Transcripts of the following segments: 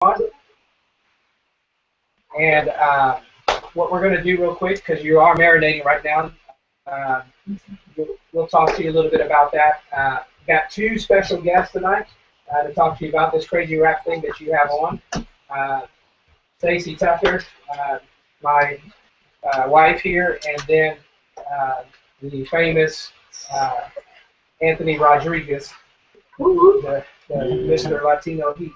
And what we're going to do real quick, because you are marinating right now, uh, we'll talk to you a little bit about that. Got two special guests tonight to talk to you about this crazy wrap thing that you have on. Stacy Tucker, my wife here, and then the famous Anthony Rodriguez, the Mr. Latino Heat.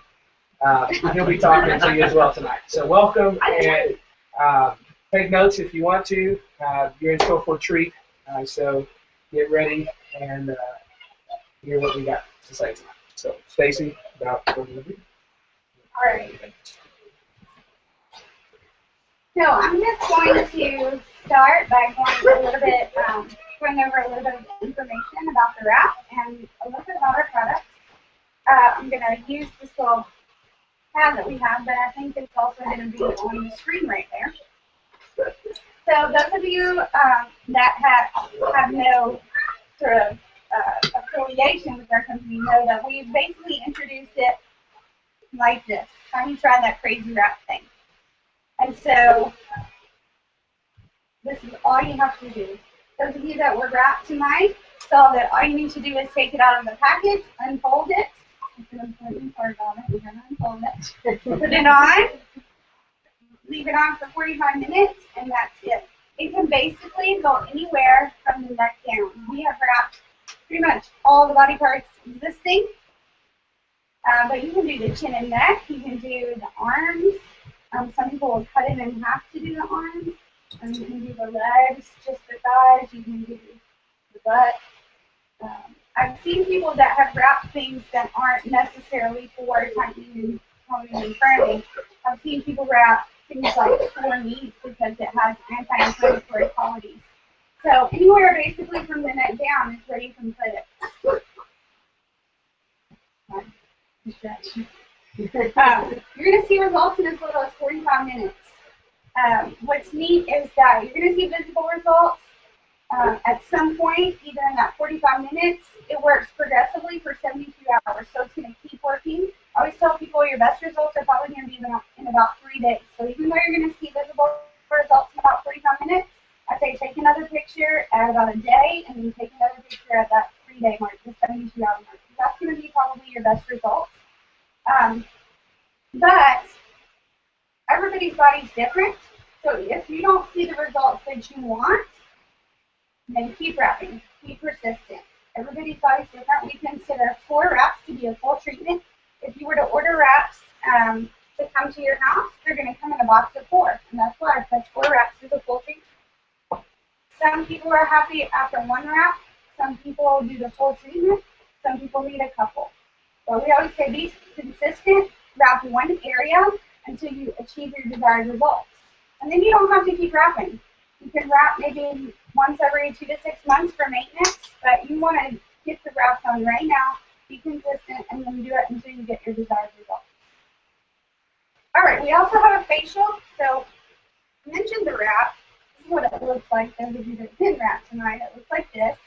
He'll be talking to you as well tonight. So welcome, and take notes if you want to. You're in store for a treat. So get ready and hear what we got to say tonight. So Stacy, about what you're doing. All right. So I'm just going to start by going a little bit, going over a little bit of information about the wrap and a little bit about our product. I'm going to use this little pad that we have, but I think it's also going to be on the screen right there. So those of you that have no sort of affiliation with our company know that we basically introduced it like this. Time you try that crazy wrap thing. And so this is all you have to do. Those of you that were wrapped tonight saw that all you need to do is take it out of the package, unfold it. It's an important part on it. We're going to unfold it. Put it on. Leave it on for 45 minutes, and that's it. It can basically go anywhere from the neck down. We have wrapped pretty much all the body parts existing. But you can do the chin and neck. You can do the arms. Some people will cut it in half to do the arms. You can do the legs, just the thighs. You can do the butt. I've seen people that have wrapped things that aren't necessarily for tightening and toning and firming. I've seen people wrap things like sore meat because it has anti-inflammatory qualities. So anywhere basically from the neck down is where you can put it. You're going to see results in as little as 45 minutes. What's neat is that you're going to see visible results at some point, either in that 45 minutes. It works progressively for 72 hours, so it's going to keep working. I always tell people your best results are probably going to be in about 3 days. So even though you're going to see visible results in about 45 minutes, I say take another picture at about a day, and then take another picture at that 3-day mark, the 72-hour mark. That's going to be probably your best results. But everybody's body's different, so if you don't see the results that you want, then keep wrapping, be persistent. Everybody's body's different. We consider 4 wraps to be a full treatment. If you were to order wraps to come to your house, they're going to come in a box of 4, and that's why, because 4 wraps is a full treatment. Some people are happy after 1 wrap. Some people do the full treatment. Some people need a couple. So we always say be consistent, wrap one area until you achieve your desired results. And then you don't have to keep wrapping. You can wrap maybe once every 2 to 6 months for maintenance, but you want to get the wraps on right now, be consistent, and then do it until you get your desired results. All right, we also have a facial. So I mentioned the wrap. This is what it looks like. Those of you that didn't wrap tonight, it looks like this.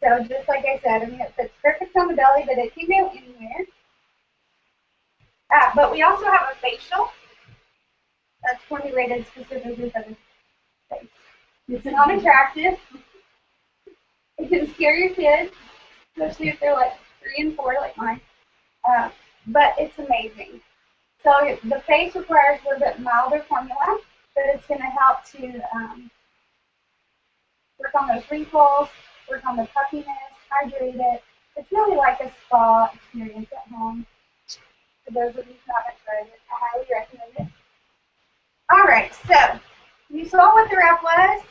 So just like I said, I mean, it fits perfect on the belly, but it can go anywhere. But we also have a facial that's formulated specifically for the face. It's not attractive. It can scare your kids, especially if they're like 3 and 4 like mine. But it's amazing. So the face requires a little bit milder formula, but it's going to help to work on those wrinkles, work on the puffiness, hydrate it. It's really like a spa experience at home. For those of you who haven't tried it, I highly recommend it. All right, so you saw what the wrap was.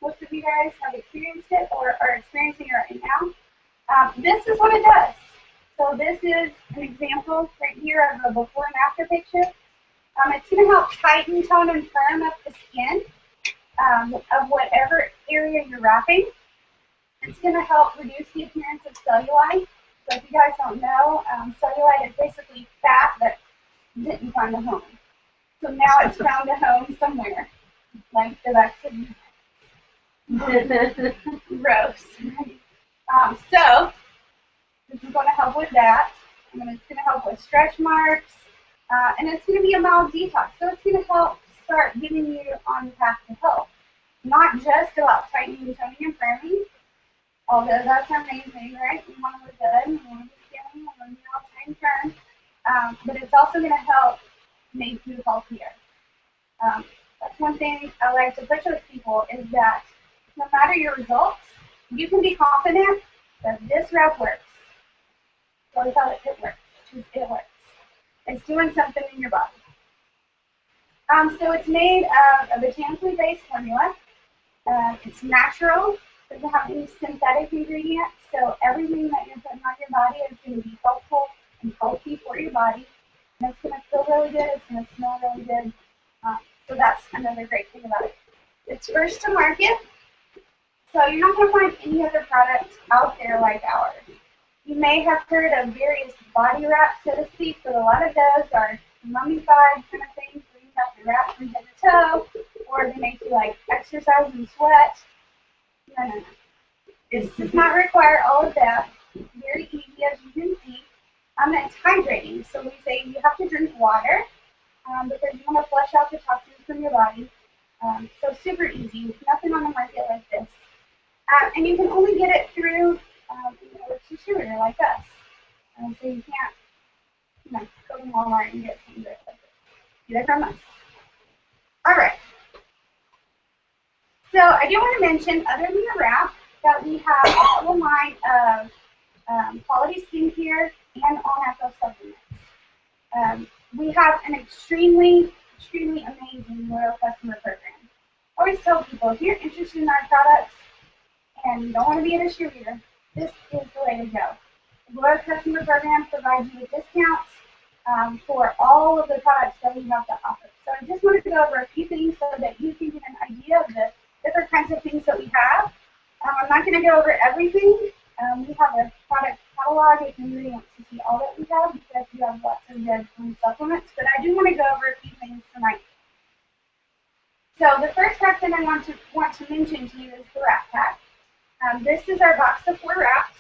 Most of you guys have experienced it or are experiencing it right now. This is what it does. So this is an example right here of a before and after picture. It's going to help tighten, tone, and firm up the skin of whatever area you're wrapping. It's going to help reduce the appearance of cellulite. So if you guys don't know, cellulite is basically fat that didn't find a home. So now it's found a home somewhere, like the vaccine. Gross. So this is going to help with that. And then it's going to help with stretch marks, And it's going to be a mild detox. So it's going to help start getting you on the path to health. Not just about tightening, toning, and firming, although that's our main thing, right? We want to look good, we want to be skinny, we want to be all tight and firm. But it's also going to help make you healthier. That's one thing I like to push with people is that no matter your results, you can be confident that this rep works. So we call it works. It works. It's doing something in your body. So it's made of a botanically based formula. It's natural. It doesn't have any synthetic ingredients. So everything that you're putting on your body is going to be helpful and healthy for your body. And it's going to feel really good. It's going to smell really good. So that's another great thing about it. It's first to market. So you're not going to find any other product out there like ours. You may have heard of various body wraps, so to speak, but a lot of those are mummified kind of things where you have to wrap from head to toe, or they make you like exercise and sweat. No. This does not require all of that. Very easy, as you can see. It's hydrating, so we say you have to drink water because you want to flush out the toxins from your body. So super easy. Nothing on the market like this. And you can only get it through a distributor like us. So you can't go to Walmart and get some of it. Get it from us. All right. So I do want to mention, other than the wrap, that we have a whole line of quality skincare and all-natural supplements. We have an extremely amazing loyal customer program. I always tell people, if you're interested in our products and you don't want to be a distributor, this is the way to go. The loyal customer program provides you with discounts for all of the products that we have to offer. So I just wanted to go over a few things so that you can get an idea of the different kinds of things that we have. I'm not going to go over everything. We have a product catalog if you really want to see all that we have because we have lots of good supplements, but I do want to go over a few things tonight. So the first pack that I want to mention to you is the wrap pack. This is our box of 4 wraps,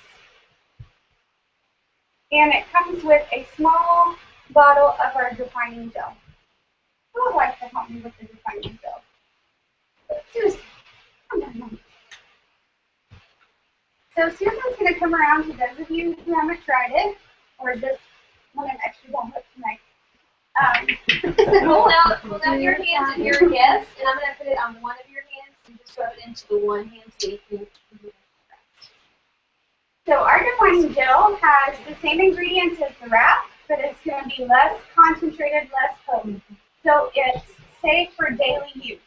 and it comes with a small bottle of our defining gel. Who would like to help me with the defining gel? Susan, come on. So Susan's going to come around to those of you who haven't tried it, or just want an extra download tonight. Hold out your hands if you're a guest, and I'm going to put it on one of your hands and just rub it into the one hand so you can. So our defining gel has the same ingredients as the wrap, but it's going to be less concentrated, less potent. So it's safe for daily use.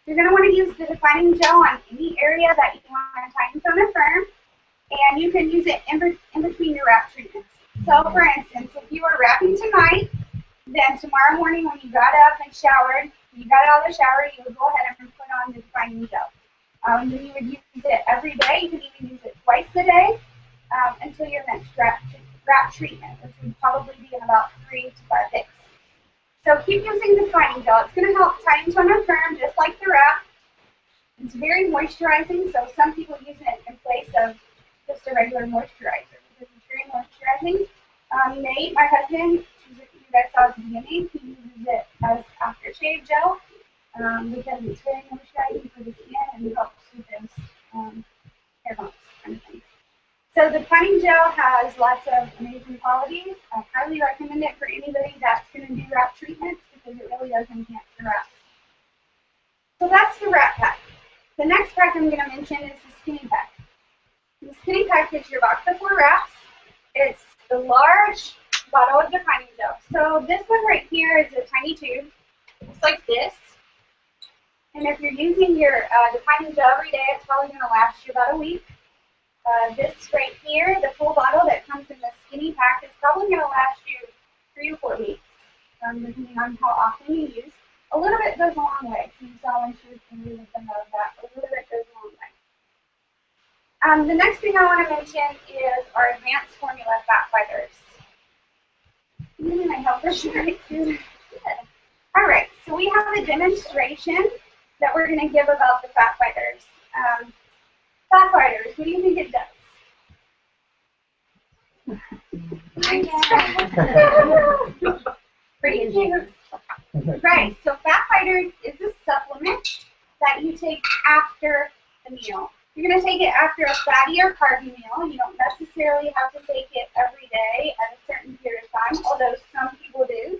You're going to want to use the defining gel on any area that you want to tighten, tone, and firm, and you can use it in between your wrap treatments. So for instance, if you were wrapping tonight, then tomorrow morning when you got up and showered, you got out of the shower, you would go ahead and put on the defining gel. Then you would use it every day. You can even use it twice a day until your next wrap treatment, which would probably be in about 3 to 5 days. So keep using the defining gel. It's going to help tighten, tone, and firm just like the wrap. It's very moisturizing, so some people use it in place of just a regular moisturizer because it's very moisturizing. Nate, my husband, you guys saw at the beginning, he uses it as aftershave gel because it's very moisturizing for the skin and helps with those hair bumps kind of thing. So the defining gel has lots of amazing qualities. I highly recommend it for anybody that's going to do wrap treatments because it really does enhance the wrap. So that's the wrap pack. The next pack I'm going to mention is the skinny pack. The skinny pack is your box of 4 wraps. It's the large bottle of defining gel. So this one right here is a tiny tube. It's like this. And if you're using your defining gel every day, it's probably going to last you about a week. This right here, the full bottle that comes in the skinny pack, is probably going to last you 3 to 4 weeks, depending on how often you use. A little bit goes a long way. So you saw when she was doing with them of that. A little bit goes a long way. The next thing I want to mention is our advanced formula fat fighters. My helpers right too. All right, so we have a demonstration that we're going to give about the fat fighters. Fat fighters, what do you think it does? Pretty easy. Right, so Fat Fighters is a supplement that you take after the meal. You're going to take it after a fatty or carby meal. You don't necessarily have to take it every day at a certain period of time, although some people do.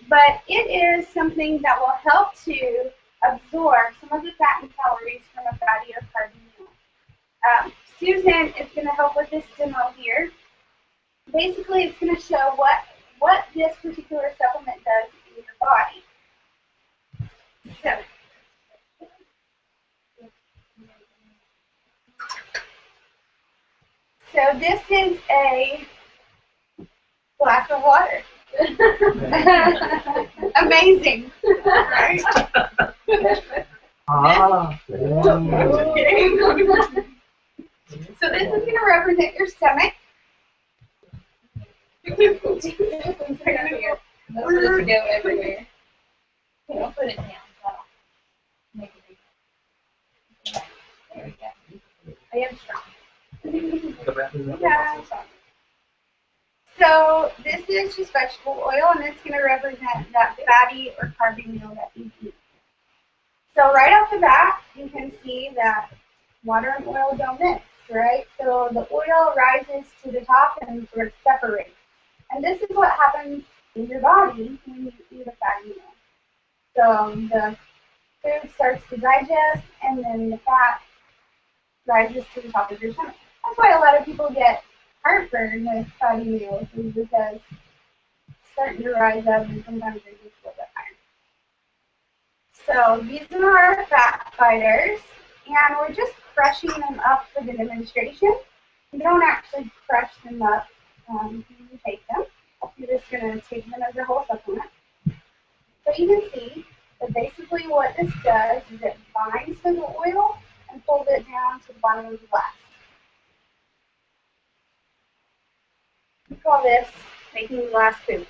But it is something that will help to absorb some of the fat and calories from a fatty or carby meal. Susan is going to help with this demo here. Basically, it's going to show what this particular supplement does in your body. So this is a glass of water. Amazing, right? So this is going to represent your stomach. Those are the go everywhere. Don't put it down. That'll make it bigger. There we go. I am strong. Yeah. So this is just vegetable oil, and it's going to represent that fatty or carby meal that you eat. So right off the bat, you can see that water and oil don't mix, right? So the oil rises to the top and sort of separates. And this is what happens in your body when you eat a fatty meal. So the food starts to digest, and then the fat rises to the top of your stomach. That's why a lot of people get heartburn with fatty meals, is because it's starting to rise up, and sometimes they're just a little bit higher. So these are our fat fighters, and we're just crushing them up for the demonstration. You don't actually crush them up when you take them. You're just going to take them as a whole supplement. So you can see that basically what this does is it binds to the oil and pulls it down to the bottom of the glass. We call this making glass poop.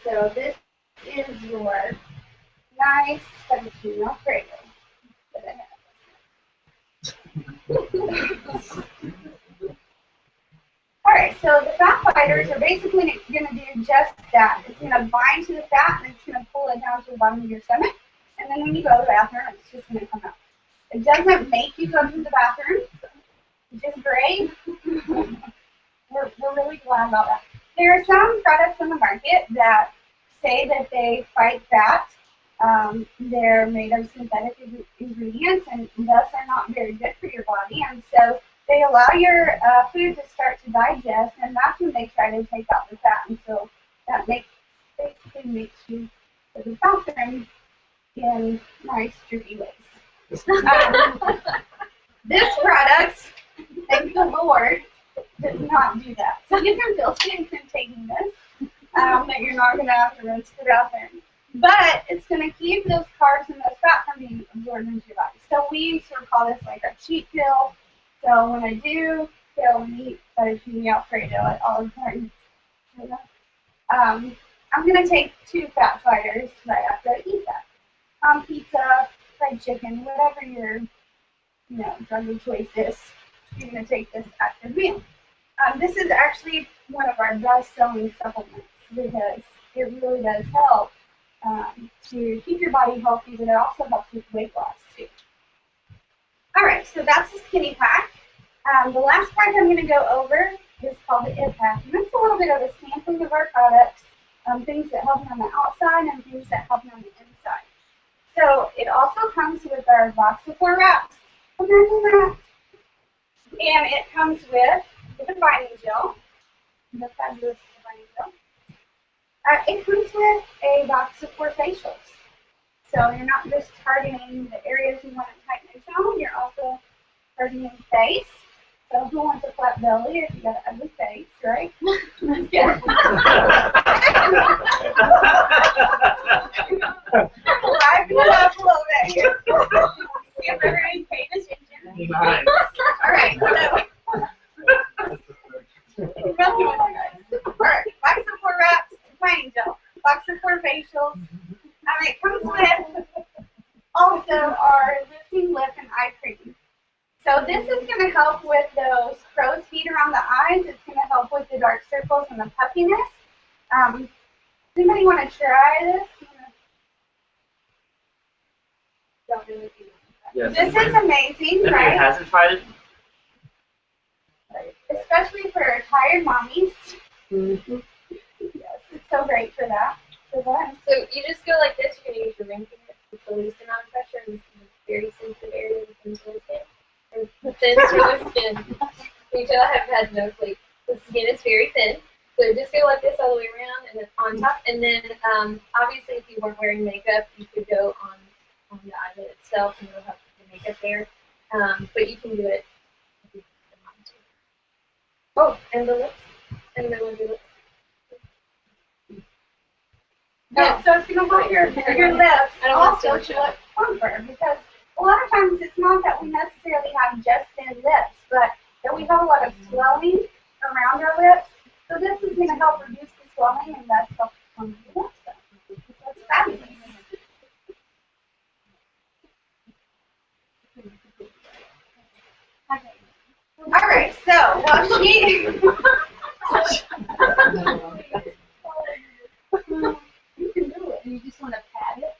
So this is your nice cappuccino Prego. Alright, so the fat fighters are basically going to do just that. It's going to bind to the fat, and it's going to pull it down to the bottom of your stomach. And then when you go to the bathroom, it's just going to come out. It doesn't make you go to the bathroom, which is great. We're really glad about that. There are some products on the market that say that they fight fat. They're made of synthetic ingredients and thus are not very good for your body. And so they allow your food to start to digest, and that's when they try to take out the fat. And so that basically makes you go to the bathroom in nice, drippy ways. This product, thank the Lord, does not do that. So you can feel safe in taking this, that you're not going to have to rinse the bathroom. But it's going to keep those carbs and those fat from being absorbed into your body. So we sort of call this like our cheat pill. So when I do kill meat fettuccine Alfredo at Olive Garden, I'm going to take 2 fat fighters right after I eat that. Pizza, fried chicken, whatever your drug of choice is, you're going to take this after the meal. This is actually one of our best-selling supplements because it really does help to keep your body healthy, but it also helps with weight loss too. All right, so that's the skinny pack. The last part I'm going to go over is called the It Pack, and it's a little bit of a sampling of our products, things that help you on the outside and things that help you on the inside. So it also comes with our box of 4 wraps. Imagine that. And it comes with the defining gel, the fabulous defining gel. It comes with a box of 4 facials. So you're not just targeting the areas you want to tighten down, you're also targeting face. So who wants a flat belly if you got an ugly face, right? Yeah. Liven it up a little bit here. See if everybody paid attention. Nice. All right, so Alright, box of 4 wraps, defining gel, box of 4 facials. It comes with also our lifting lip and eye cream. So this is going to help with those crow's feet wrinkles and the puffiness. Does anybody want to try this? Don't do it. Yes. This is amazing, Anybody right? hasn't tried it? Especially for tired mommies. Yes, it's so great for that. For that. So you just go like this. You're gonna use your ring finger with the least amount of pressure in this very sensitive area within the skin. Or the thin sort of skin. You tell I have had no sleep. The skin is very thin. So just go like this all the way around and then on top. And then obviously if you weren't wearing makeup, you could go on the eyelid itself and you'll have the makeup there. But you can do it if you want to. Oh, and the lips. And then we'll do lips. Yeah, so it's going to want your lips I don't want to also to look plumper, because a lot of times it's not that we necessarily have just thin lips, but that we have a lot of swelling around our lips. So this is going to help reduce the swelling and thus help plump the lips up. So it's fabulous. All right, so while she you can do it. You just want to pat it.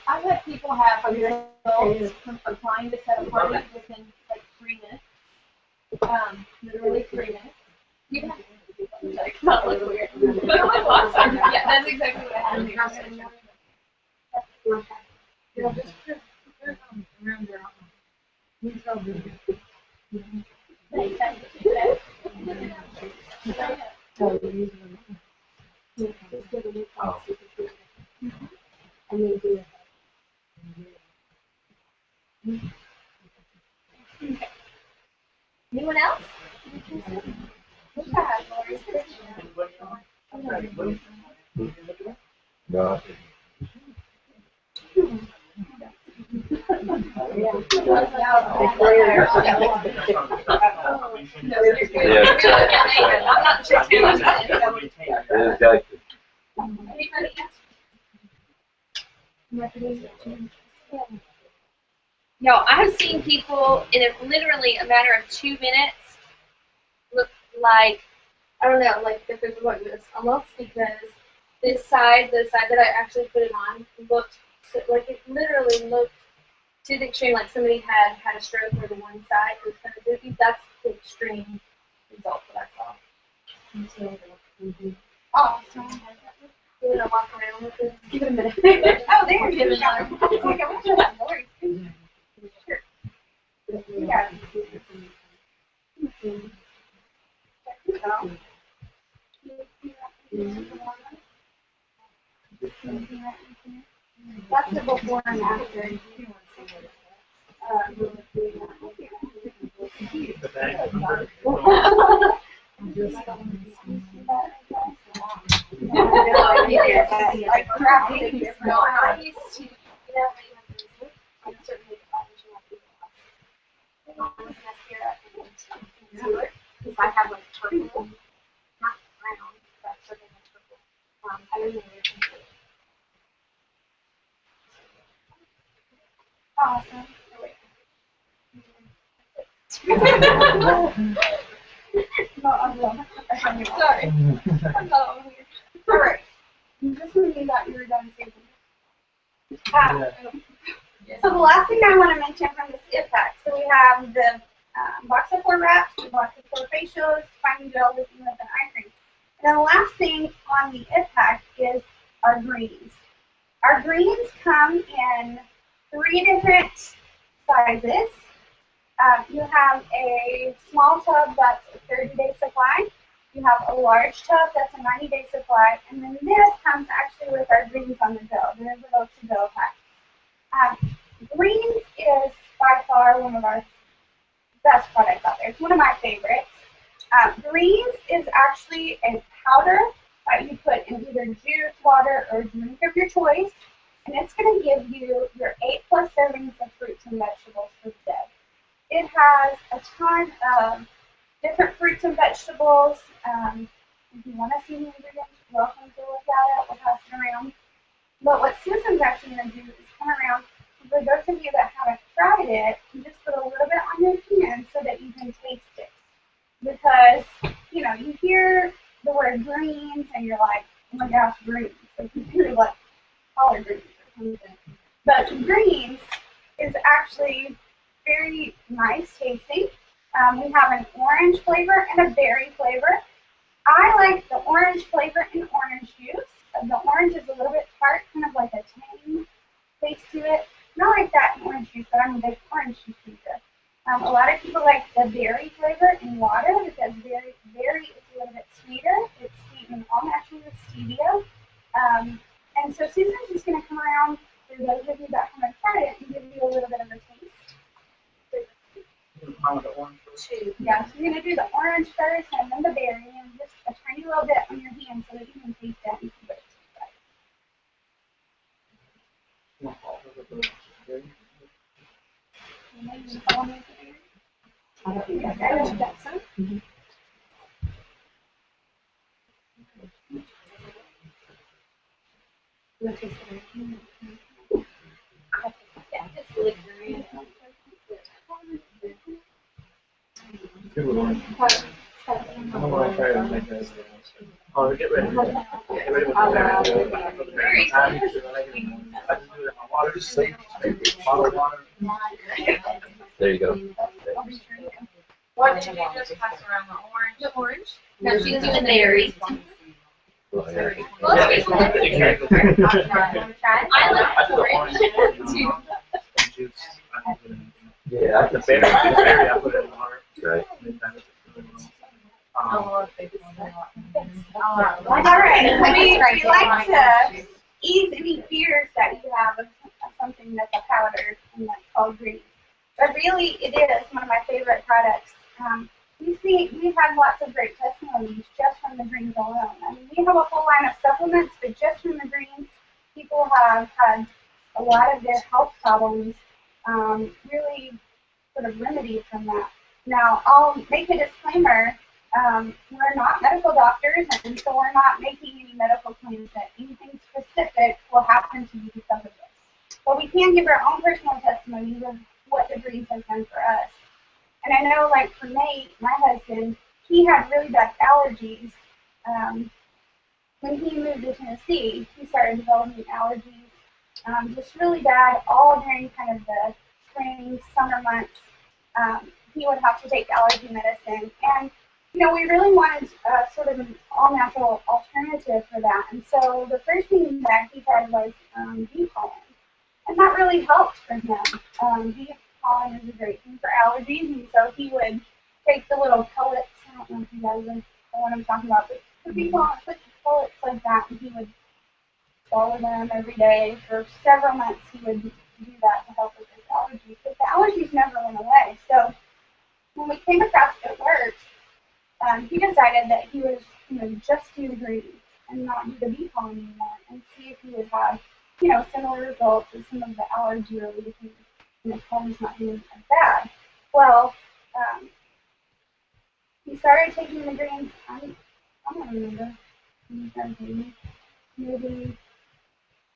I've had people have results from applying this at a party within like 3 minutes. Literally 3 minutes. You can like, not look weird. Yeah, that's exactly what happened. Anyone else? No. I'm not sure. Exactly. Anybody else? No, I've seen people in literally a matter of 2 minutes look like, I don't know, like if it was this almost, because this side, the side that I actually put it on, looked like it literally looked to the extreme, like somebody had a stroke where the one side was kind of droopy. That's the extreme result that I saw. And so, Oh, so you want to walk around with it? Give it a minute. oh, there you go. Okay, we'll do that. Lori. Sure. Yeah. That's the before and after. The bag. Like crap. No, I used to, you know, I certainly because I have like purple, not brown, but sort of purple. I don't know. Awesome. No, I'm Sorry. I'm not over here. all right. Just when you thought you were done saving. So the last thing I want to mention from this IT pack, so we have the box of 4 wraps, the box of 4 facials, fine gel, lifting lip, and eye cream. And then the last thing on the IT pack is our greens. Our greens come in 3 different sizes. You have a small tub that's a 30-day supply. You have a large tub that's a 90-day supply. And then this comes actually with our greens on the go. There's a little to-go pack. Greens is by far one of our best products out there. It's one of my favorites. Greens is actually a powder that you put in either juice, water, or drink of your choice. And it's going to give you your 8+ servings of fruits and vegetables for the day. It has a ton of different fruits and vegetables. If you want to see the ingredients, you're welcome to look at it. We'll pass it around. But what Susan's actually going to do is come around, for those of you that haven't tried it, you just put a little bit on your hand so that you can taste it. Because, you know, you hear the word greens and you're like, oh my gosh, greens. So you hear like collard greens or something. But greens is actually very nice tasting. We have an orange flavor and a berry flavor. I like the orange flavor in orange juice. The orange is a little bit tart, kind of like a tang taste to it. Not like that in orange juice, but I'm a big orange juice drinker. A lot of people like the berry flavor in water because berry is a little bit sweeter. It's sweetened all naturally with stevia. And so Susan's just going to come around for those of you that haven't tried it and give you a little bit of a taste. Yeah, so you're going to do the orange first and then the berry and just a tiny little bit on your hand so that you can taste that and see what it tastes like. Oh, get ready. Get ready with water. There you go. What did you just pass around? The orange? No, she's doing the berries. Most people like the I like orange too. Yeah, the berry, I put it in water. Right. All right, we like to ease any fears that you have of something that's a powder and that's called greens. But really, it is one of my favorite products. We've had lots of great testimonies just from the greens alone. I mean, we have a whole line of supplements, but just from the greens, people have had a lot of their health problems really sort of remedied from that. Now, I'll make a disclaimer. We're not medical doctors, and so we're not making any medical claims that anything specific will happen to you because of this. But we can give our own personal testimonies of what the greens has done for us. And I know, like for Nate, my husband, he had really bad allergies. When he moved to Tennessee, he started developing allergies, just really bad, all during kind of the spring, summer months. He would have to take allergy medicine. And you know, we really wanted sort of an all-natural alternative for that. And so the first thing that he tried was bee pollen. And that really helped for him. Bee pollen is a great thing for allergies. And so he would take the little pellets. I don't know if you guys know what I'm talking about, but the bee pollen, put the pellets like that, and he would swallow them every day. For several months, he would do that to help with his allergies. But the allergies never went away. So when we came across it worked, he decided that he was going to just do the greens and not do the bee pollen anymore and see if he would have, you know, similar results with some of the allergy relief and the pollen's not being as bad. Well, he started taking the greens, I don't remember, maybe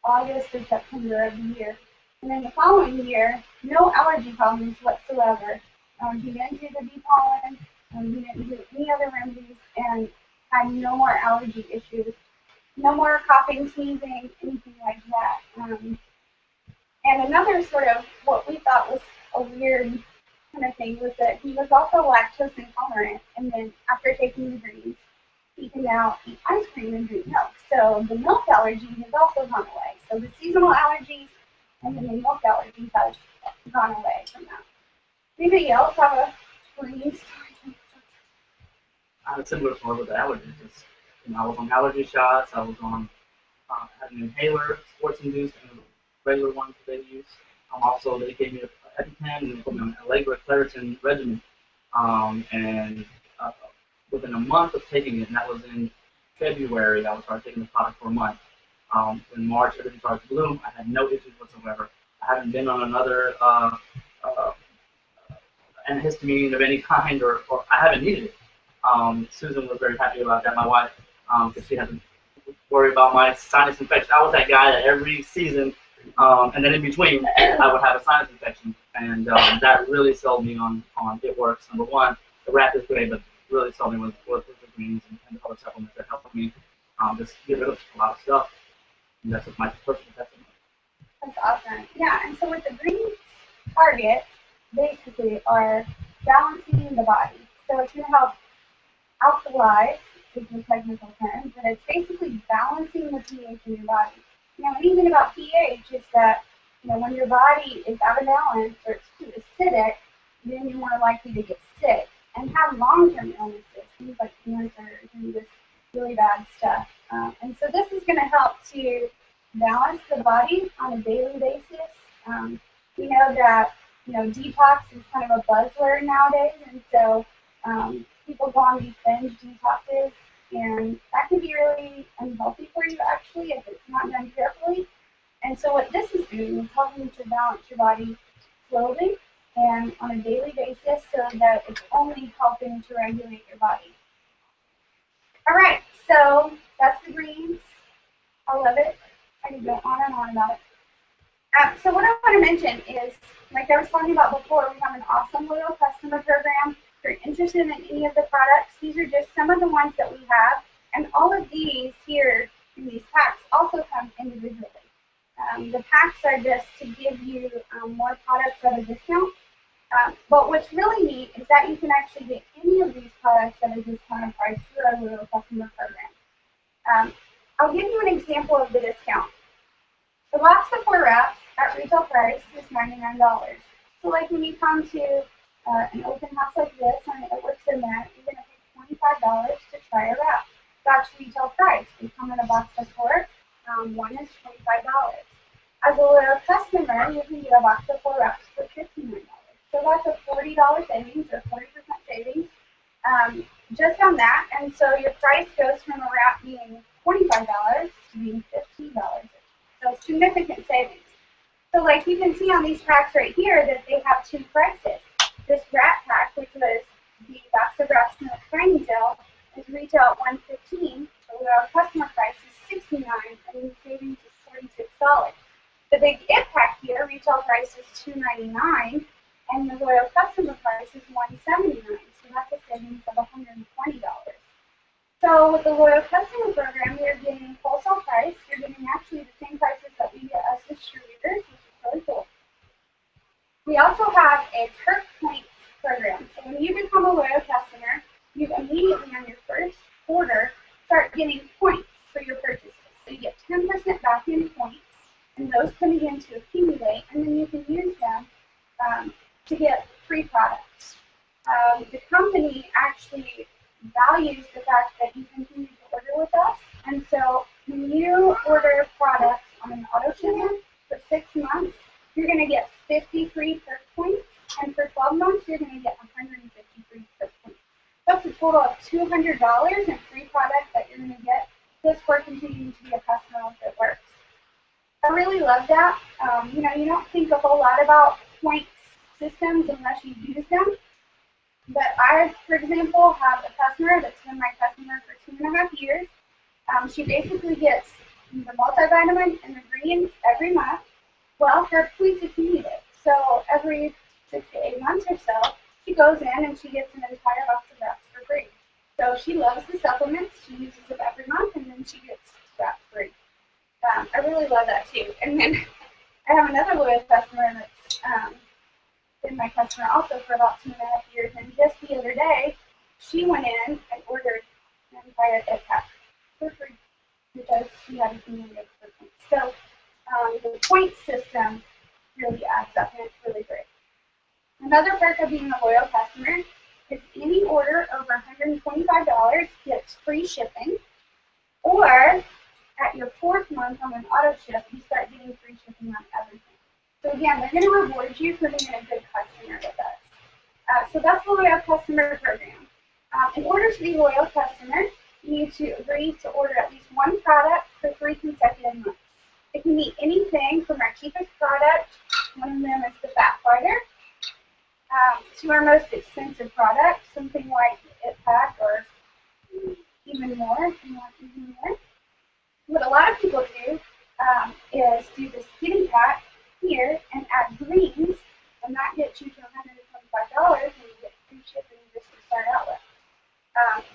August or September of the year. And then the following year, no allergy problems whatsoever. He didn't do the bee pollen. He didn't do any other remedies and had no more allergy issues, no more coughing, sneezing, anything like that. And another sort of what we thought was a weird kind of thing was that he was also lactose intolerant. And then after taking the greens, he can now eat ice cream and drink milk. So the milk allergy has also gone away. So the seasonal allergies and then the milk allergies has gone away from that. Anybody else have a green story? I had a similar story with the allergies. You know, I was on allergy shots. I was on had an inhaler, sports-induced, and a regular one that they use. Also, they gave me an EpiPen and they put me on an Allegra Claritin regimen. And within a month of taking it, and that was in February, I was started taking the product for a month. In March, everything started to bloom. I had no issues whatsoever. I haven't been on another antihistamine of any kind, or I haven't needed it. Susan was very happy about that, my wife, because she hasn't worry about my sinus infection. I was that guy that every season, and then in between, I would have a sinus infection, and that really sold me on it works. Number one, the wrap is great, but really sold me was the greens and the other supplements that helped me just get rid of a lot of stuff. And that's what my personal testimony. That's awesome. Yeah, and so with the green targets, basically are balancing the body. So it's going to help alkalize, is the technical term, but it's basically balancing the pH in your body. Now, anything about pH is that, when your body is out of balance or it's too acidic, then you're more likely to get sick and have long-term illnesses, things like cancer and just really bad stuff. And so this is going to help to balance the body on a daily basis. We know that, detox is kind of a buzzword nowadays, and so people go on these binge detoxes, and that can be really unhealthy for you, actually, if it's not done carefully. And so what this is doing is helping to balance your body slowly and on a daily basis so that it's only helping to regulate your body. All right, so that's the greens. I love it. I can go on and on about it. So what I want to mention is, like I was talking about before, we have an awesome loyal customer program. If you're interested in any of the products, these are just some of the ones that we have. And all of these here in these packs also come individually. The packs are just to give you more products at a discount. But what's really neat is that you can actually get any of these products at a discounted price through our loyal customer program. I'll give you an example of the discount. The box of 4 wraps at retail price is $99. So like when you come to an open house like this and it works in there, you're going to pay $25 to try a wrap. That's retail price. They come in a box of 4. One is $25. As a loyal customer, you can get a box of 4 wraps for $59. So that's a $40 savings or 40% savings just on that. And so your price goes from a wrap being $25 to being $15. So significant savings. So like you can see on these packs right here that they have 2 prices. This wrap pack, which was the box of wraps milk training gel, is retail at $115. So our customer price is $69, and the savings is $46. The big It pack here, retail price is $299, and the loyal customer price is $179. So that's a savings of $120. So with the loyal customer program, you're getting wholesale price. You're getting actually the same prices that we get as distributors, which is really cool. We also have a Perk Points program. So when you become a loyal customer, you immediately on your first order start getting points for your purchases. So you get 10% back in points, and those can begin to accumulate, and then you can use them to get free products. The company actually values the fact that you continue to order with us, and so when you order products on an auto shipment for 6 months, you're going to get 50 free Perk Points, and for 12 months, you're going to get 150 free Perk Points. That's a total of $200 in free products that you're going to get just for continuing to be a customer with It Works. I really love that. You don't think a whole lot about points systems unless you use them. But I, for example, have a customer that's been my customer for 2.5 years. She basically gets the multivitamin and the greens every month. Well, her points accumulate. So every 6 to 8 months or so, she goes in and she gets an entire box of wraps for free. So she loves the supplements. She uses them every month, and then she gets wraps free. I really love that too. And then I have another loyal customer that's been my customer also for about 2.5 years. And just the other day, she went in and ordered an entire It pack for free because she had accumulated for points. So the point system really adds up, and it's really great. Another perk of being a loyal customer is any order over $125 gets free shipping, or at your 4th month on an auto ship, you start getting free shipping on everything. So again, they're going to reward you for being a good customer with us. So that's the loyal customer program. In order to be a loyal customer, you need to agree to order at least 1 product for 3 consecutive months. It can be anything from our cheapest product, one of them is the Fat Fighter, to our most expensive product, something like the It Pack or even more if you want even more. pack here and add greens, and that gets you to $125 and you get free shipping just to start out with.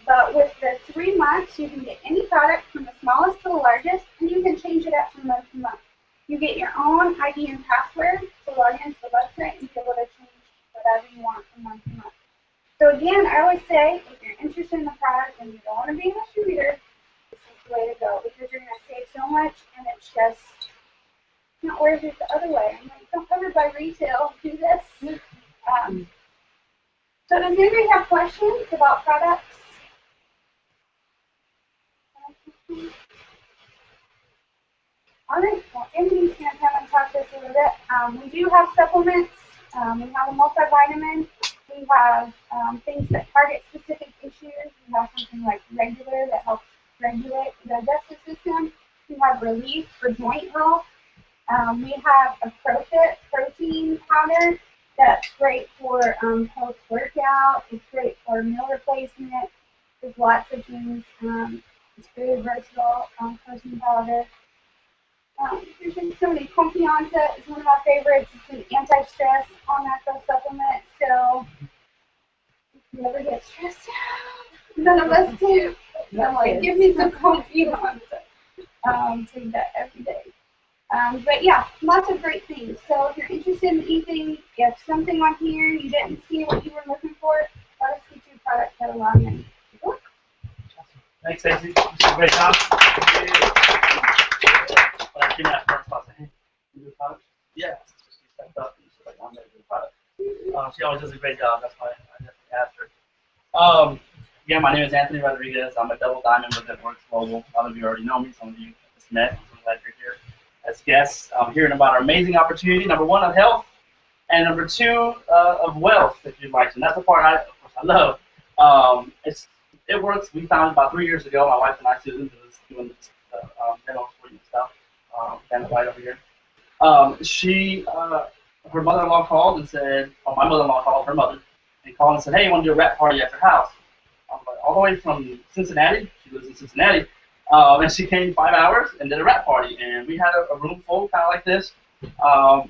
But with the 3 months, you can get any product from the smallest to the largest, and you can change it up from month to month. You get your own ID and password to log into the website and be able to change whatever you want from month to month. So again, I always say, if you're interested in the product and you don't want to be a distributor, this is the way to go, because you're going to save so much, and it's just not worth it the other way. I'm like, don't ever buy retail, do this. So does anybody have questions about products? All right, well, Emily's going to come and talk to us a little bit. We do have supplements. We have a multivitamin. We have things that target specific issues. We have something like regular that helps regulate the digestive system. We have relief for joint health. We have a ProFit protein powder that's great for post-workout. It's great for meal replacement. There's lots of things. It's very versatile protein powder. There's just so many. Confianza is one of my favorites. It's an anti-stress, all-natural supplement. So if you ever get stressed out, none of us do. So I'm like, give me some Confianza. Take that every day. But yeah, lots of great things. So if you're interested in anything, if something on here you didn't see what you were looking for, let us get you a product catalog and take a look. Thanks, Stacey. You did a great job. But I came out first, I said, hey, you do products? Yeah. So she stepped up and she's like, I'm going to do products. She always does a great job. That's why I definitely asked her. Again, my name is Anthony Rodriguez. I'm a double diamond with Networks Global. A lot of you already know me. Some of you just met. I'm glad you're here as guests. I'm hearing about our amazing opportunity, number one, of health, and number two, of wealth, if you'd like to. And that's the part I love. It works. We found it about 3 years ago. My wife and I, Susan, who was doing this dental stuff, Janet White over here. Her mother-in-law called and said, my mother-in-law called her mother and called and said, hey, you want to do a wrap party at your house? I'm like, all the way from Cincinnati. She lives in Cincinnati. And she came 5 hours and did a wrap party. And we had a room full, kind of like this,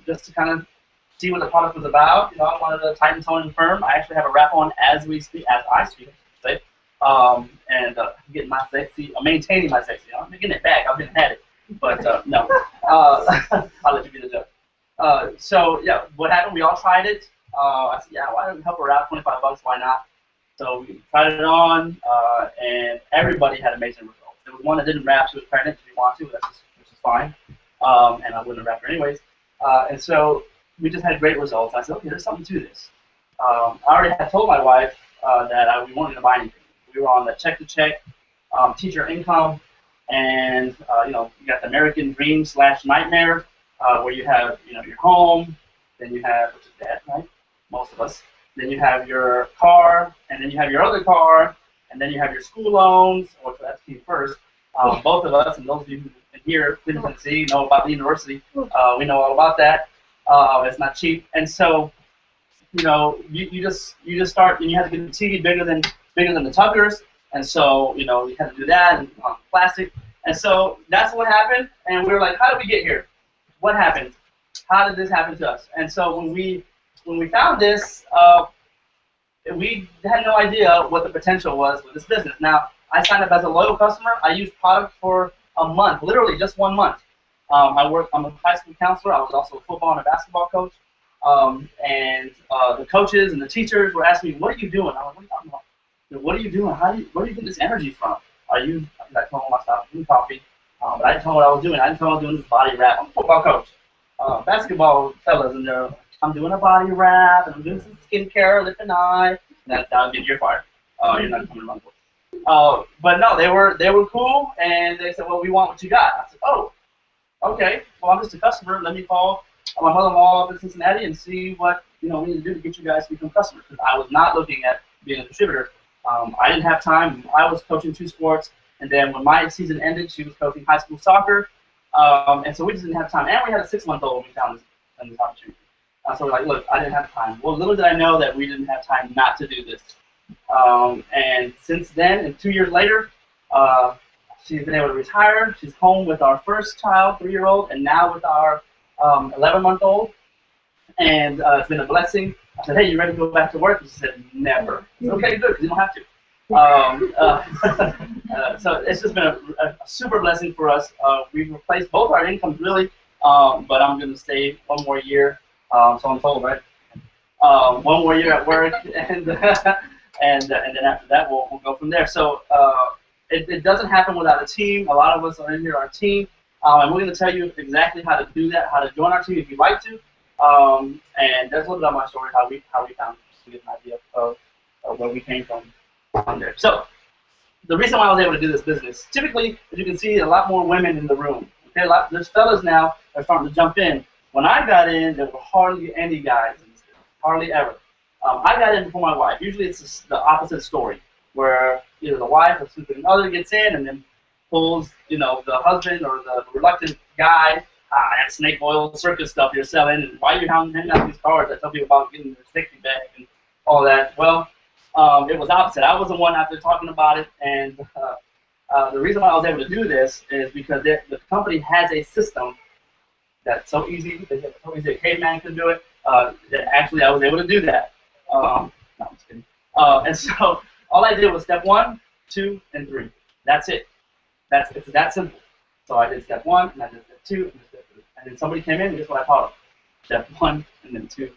just to kind of see what the product was about. You know, I wanted to tighten, tone, and firm. I actually have a wrap on as I speak, I should say. Maintaining my sexy. I'm getting it back. I've been had it. But no. I'll let you be the judge. So, yeah, what happened? We all tried it. I said, yeah, why don't we help her out? $25, why not? So we tried it on, and everybody had amazing results. There was one that didn't wrap. She was pregnant. She didn't want to, which is fine. And I wouldn't have wrapped her anyways. And so we just had great results. I said, okay, there's something to this. I already had told my wife that we weren't going to buy anything. We were on the check-to-check teacher income, and you got the American dream / nightmare, where you have your home, then you have, which is bad, right? Most of us. Then you have your car, and then you have your other car, and then you have your school loans, which that came first. Both of us, and those of you who are here, Cleveland, Tennessee, know about the university. We know all about that. It's not cheap, and so you just start, and you have to get the TV bigger than the Tuckers, and so you had to do that and plastic, and so that's what happened. And we were like, how did we get here? What happened? How did this happen to us? And so when we found this, we had no idea what the potential was with this business. Now, I signed up as a loyal customer. I used product for a month, literally just 1 month. I'm a high school counselor. I was also a football and a basketball coach. And the coaches and the teachers were asking me, what are you doing? I was like, what are you talking about? What are you doing? Where do you get this energy from? I told them I stopped drinking coffee. But I didn't tell them what I was doing. I didn't tell them I was doing this body wrap. I'm a football coach. Basketball fellas, and they're like, I'm doing a body wrap, and I'm doing some skincare, lip and eye. And that'll get your fire. You're not coming around. But no, they were cool, and they said, well, we want what you got. I said, oh, okay. Well, I'm just a customer. Let me call my mother-in-law up in Cincinnati and see what we need to do to get you guys to become customers. Because I was not looking at being a distributor. I didn't have time. I was coaching 2 sports, and then when my season ended, she was coaching high school soccer. And so we just didn't have time. And we had a 6-month-old when we found this opportunity. So we're like, look, I didn't have time. Well, little did I know that we didn't have time not to do this. And since then, and 2 years later, she's been able to retire. She's home with our first child, 3-year-old, and now with our 11-month-old, and it's been a blessing. I said, hey, you ready to go back to work? She said, never. I said, okay, good, because you don't have to. So it's just been a super blessing for us. We've replaced both our incomes, really, but I'm going to stay one more year. So I'm told, right? One more year at work, and then after that, we'll go from there. So it doesn't happen without a team. A lot of us are in here, our team, and we're going to tell you exactly how to do that, how to join our team if you'd like to. And that's a little bit of my story, how we found, just to get an idea of where we came from on there. So the reason why I was able to do this business, typically, as you can see, a lot more women in the room. Okay, there's fellas now that are starting to jump in. When I got in, there were hardly any guys in this business, hardly ever. I got in before my wife. Usually it's the opposite story, where either the wife or something other gets in and then pulls, the husband or the reluctant guy, that snake oil circus stuff you're selling, and why are you handing out these cards that tell people about getting their sticky bag and all that. Well, it was opposite. I was the one out there talking about it, and the reason why I was able to do this is because the company has a system that's so easy. So easy a caveman can do it. That actually I was able to do that. No, I'm just kidding. And so all I did was step 1, 2, and 3. That's it. It's that simple. So I did step 1, and I did step 2, and step 3. And then somebody came in, and guess what I taught them? Step 1, and then 2.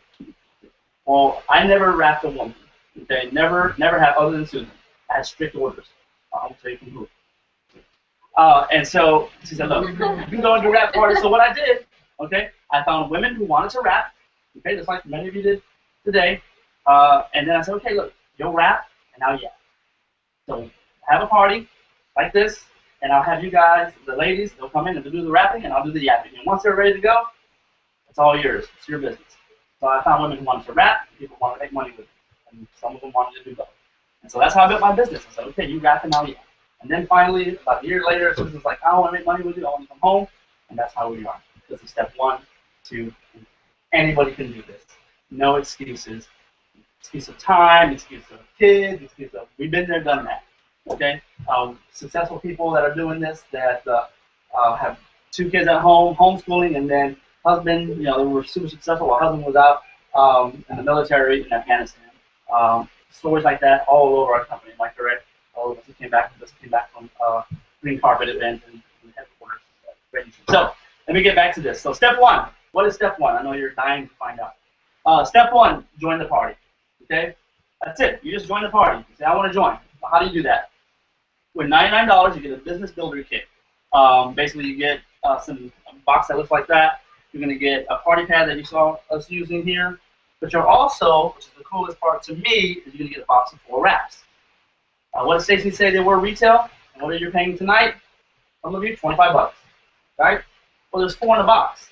Well, I never wrapped a woman. Okay, never have, other than Susan. I had strict orders. I'll tell you from who. And so she said, look, you can go into rap party. So what I did, okay, I found women who wanted to rap, okay, just like many of you did today. And then I said, okay, look, you'll rap, and I'll yap. So have a party like this, and I'll have you guys, the ladies, they'll come in and do the rapping, and I'll do the yapping. And once they're ready to go, it's all yours. It's your business. So I found women who wanted to rap, and people wanted to make money with it. And some of them wanted to do both. And so that's how I built my business. I said, okay, you rap and I'll yap. And then finally, about a year later, Susan's like, I don't want to make money with you. I want to come home. And that's how we are. This is step 1, 2, and anybody can do this. No excuses. Excuse of time, excuse of kids, excuse of, we've been there, done that. Okay? Successful people that are doing this, that have 2 kids at home, homeschooling, and then husband, they were super successful while husband was out in the military in Afghanistan. Stories like that all over our company. Mike Direct, all of us who came back from green carpet event and headquarters. So let me get back to this. So step 1. What is step 1? I know you're dying to find out. Step 1, join the party. Okay? That's it. You just join the party. You say, I want to join. Well, how do you do that? With $99, you get a business builder kit. Basically, you get a box that looks like that. You're going to get a party pad that you saw us using here. But you're also, which is the coolest part to me, is you're going to get a box of 4 wraps. What did Stacy say they were retail? And what are you paying tonight? Some of you, $25. Right? Well, there's 4 in the box.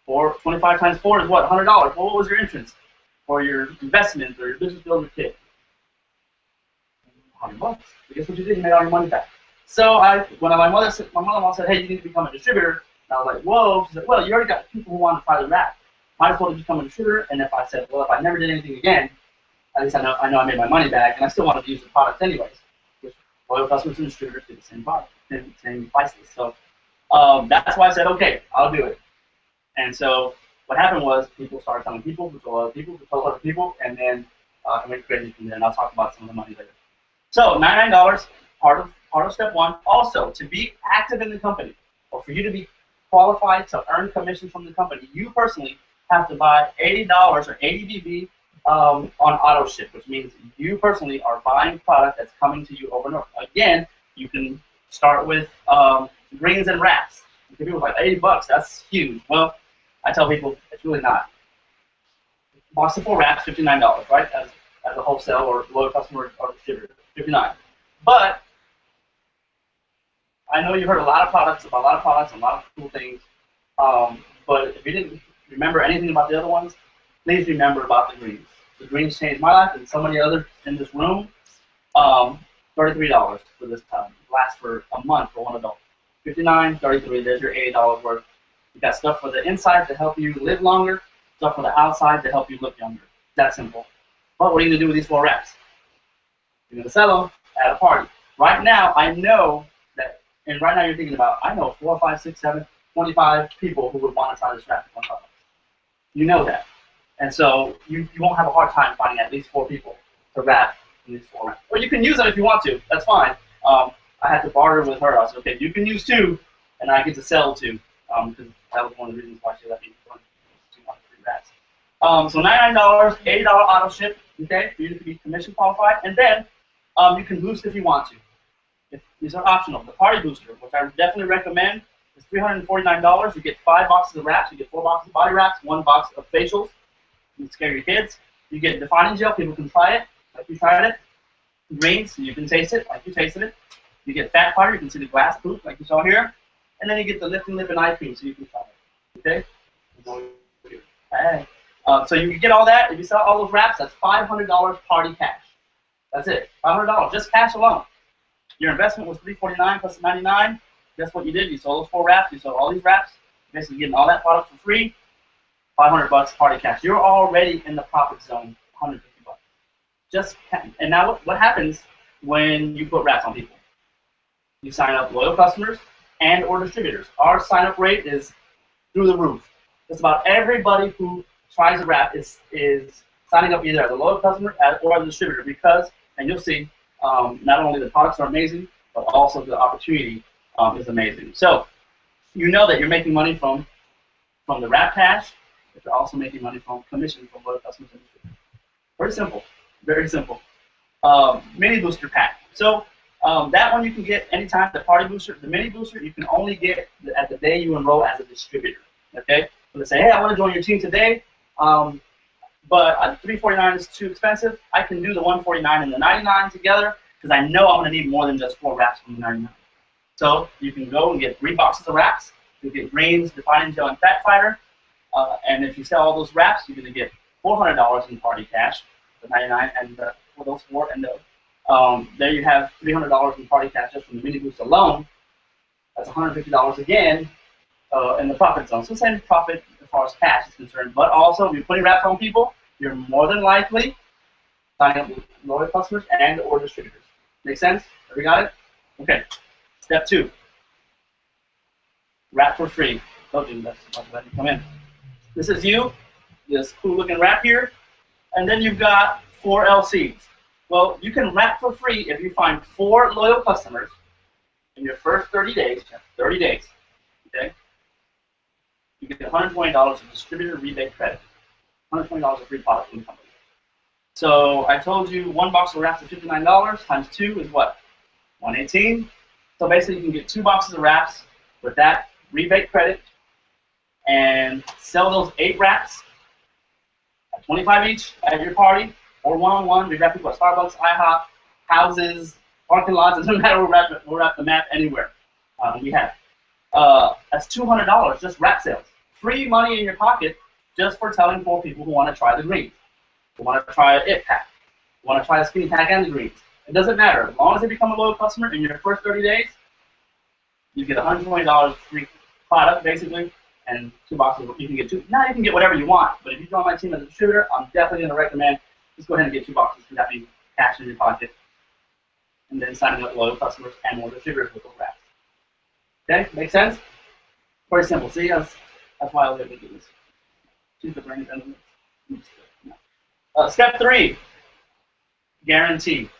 25 times 4 is what? $100. Well, what was your entrance for your investment or your business builder kit? $100. But guess what you did? You made all your money back. So when my mother-in-law said, hey, you need to become a distributor, and I was like, whoa. She said, well, you already got people who want to try the wrap. Might as well become a distributor. And if I said, well, if I never did anything again, at least I know I made my money back, and I still wanted to use the product anyways. Because loyal customers and distributors do the same product, same prices. So that's why I said, okay, I'll do it. And so what happened was people started telling people, who told other people, who told other people, and then it went crazy from there. And I'll talk about some of the money later. So $99, part of step 1. Also, to be active in the company, or for you to be qualified to earn commission from the company, you personally have to buy $80 or 80 BB on auto ship, which means you personally are buying product that's coming to you over and over. Again, you can start with rings and wraps. People are like, $80, that's huge. Well, I tell people it's really not. Box of 4 wraps, $59, right? As a wholesale or loyal customer or distributor, $59. But I know you heard a lot of products, a lot of cool things. But if you didn't remember anything about the other ones, please remember about the greens. The greens changed my life and so many others in this room. $33 for this time. Lasts for a month for one adult. $59, $33, there's your $80 worth. You got stuff for the inside to help you live longer, stuff for the outside to help you look younger. That simple. But what are you going to do with these 4 wraps? You're going to sell them at a party. Right now, I know that, and right now you're thinking about, I know 4, 5, 6, 7, 25 people who would want to try this wrap for $25. You know that. And so you won't have a hard time finding at least 4 people to wrap in these 4 wraps. Or you can use them if you want to. That's fine. I had to barter with her. I said, okay, you can use 2, and I get to sell 2. Because that was one of the reasons why she let me run 2 out of 3 wraps. So $99, $80 auto ship, okay, for you to be commission qualified. And then you can boost if you want to. These are optional. The party booster, which I definitely recommend, is $349. You get 5 boxes of wraps. You get 4 boxes of body wraps, 1 box of facials. You can scare your kids. You get defining gel. People can try it like you tried it. Greens, you can taste it like you tasted it. You get fat fighter. You can see the glass poop like you saw here. And then you get the lifting lip and eye cream so you can try it. Okay? Hey. So you can get all that. If you sell all those wraps, that's $500 party cash. That's it. $500. Just cash alone. Your investment was $349 plus $99. Guess what you did? You sold those 4 wraps. You sold all these wraps. You're basically getting all that product for free. $500 party cash. You're already in the profit zone. $150. And now what happens when you put wraps on people? You sign up loyal customers and or distributors. Our sign up rate is through the roof. Just about everybody who tries a wrap is signing up either as a loyal customer or as a distributor because, and you'll see, not only the products are amazing, but also the opportunity is amazing. So you know that you're making money from the wrap cash, but you're also making money from commission from loyal customers and distributors. Very simple. Very simple. Mini booster pack. So that one you can get anytime. The party booster, the mini booster, you can only get at the day you enroll as a distributor. Okay? So they say, hey, I want to join your team today, but $349 is too expensive. I can do the $149 and the $99 together because I know I'm going to need more than just 4 wraps from the $99. So you can go and get 3 boxes of wraps. You get Grains, Defining Gel, and Fat Fighter. And if you sell all those wraps, you're going to get $400 in party cash, the $99 and for those 4 and there you have $300 in party cash just from the mini boost alone. That's $150 again in the profit zone. So same profit as far as cash is concerned. But also, if you're putting wraps on people, you're more than likely signing up with loyal customers and or distributors. Make sense? Everybody got it? Okay. Step 2. Wrap for free. Told you that's let you come in. This is you. This cool looking wrap here. And then you've got 4 LCs. Well, you can wrap for free if you find 4 loyal customers in your first 30 days. 30 days. Okay? You get $120 of distributor rebate credit. $120 of free product from the company. So I told you 1 box of wraps is $59 times 2 is what? $118. So basically you can get 2 boxes of wraps with that rebate credit and sell those 8 wraps at $25 each at your party or one-on-one. We wrap people at Starbucks, IHOP, houses, parking lots. It doesn't matter. We'll wrap the map anywhere. We have. That's $200 just wrap sales. Free money in your pocket just for telling 4 people who want to try the greens, who want to try an IT pack, who want to try a skinny pack and the greens. It doesn't matter. As long as they become a loyal customer in your first 30 days, you get $120 free product basically, and 2 boxes. You can get 2. Now you can get whatever you want. But if you join my team as a distributor, I'm definitely going to recommend just go ahead and get 2 boxes for that being cash in your pocket, and then signing up loyal customers and more distributors with those wraps. Okay, make sense? Very simple. See, that's why I live to do this. Choose the brain and step 3, guarantee.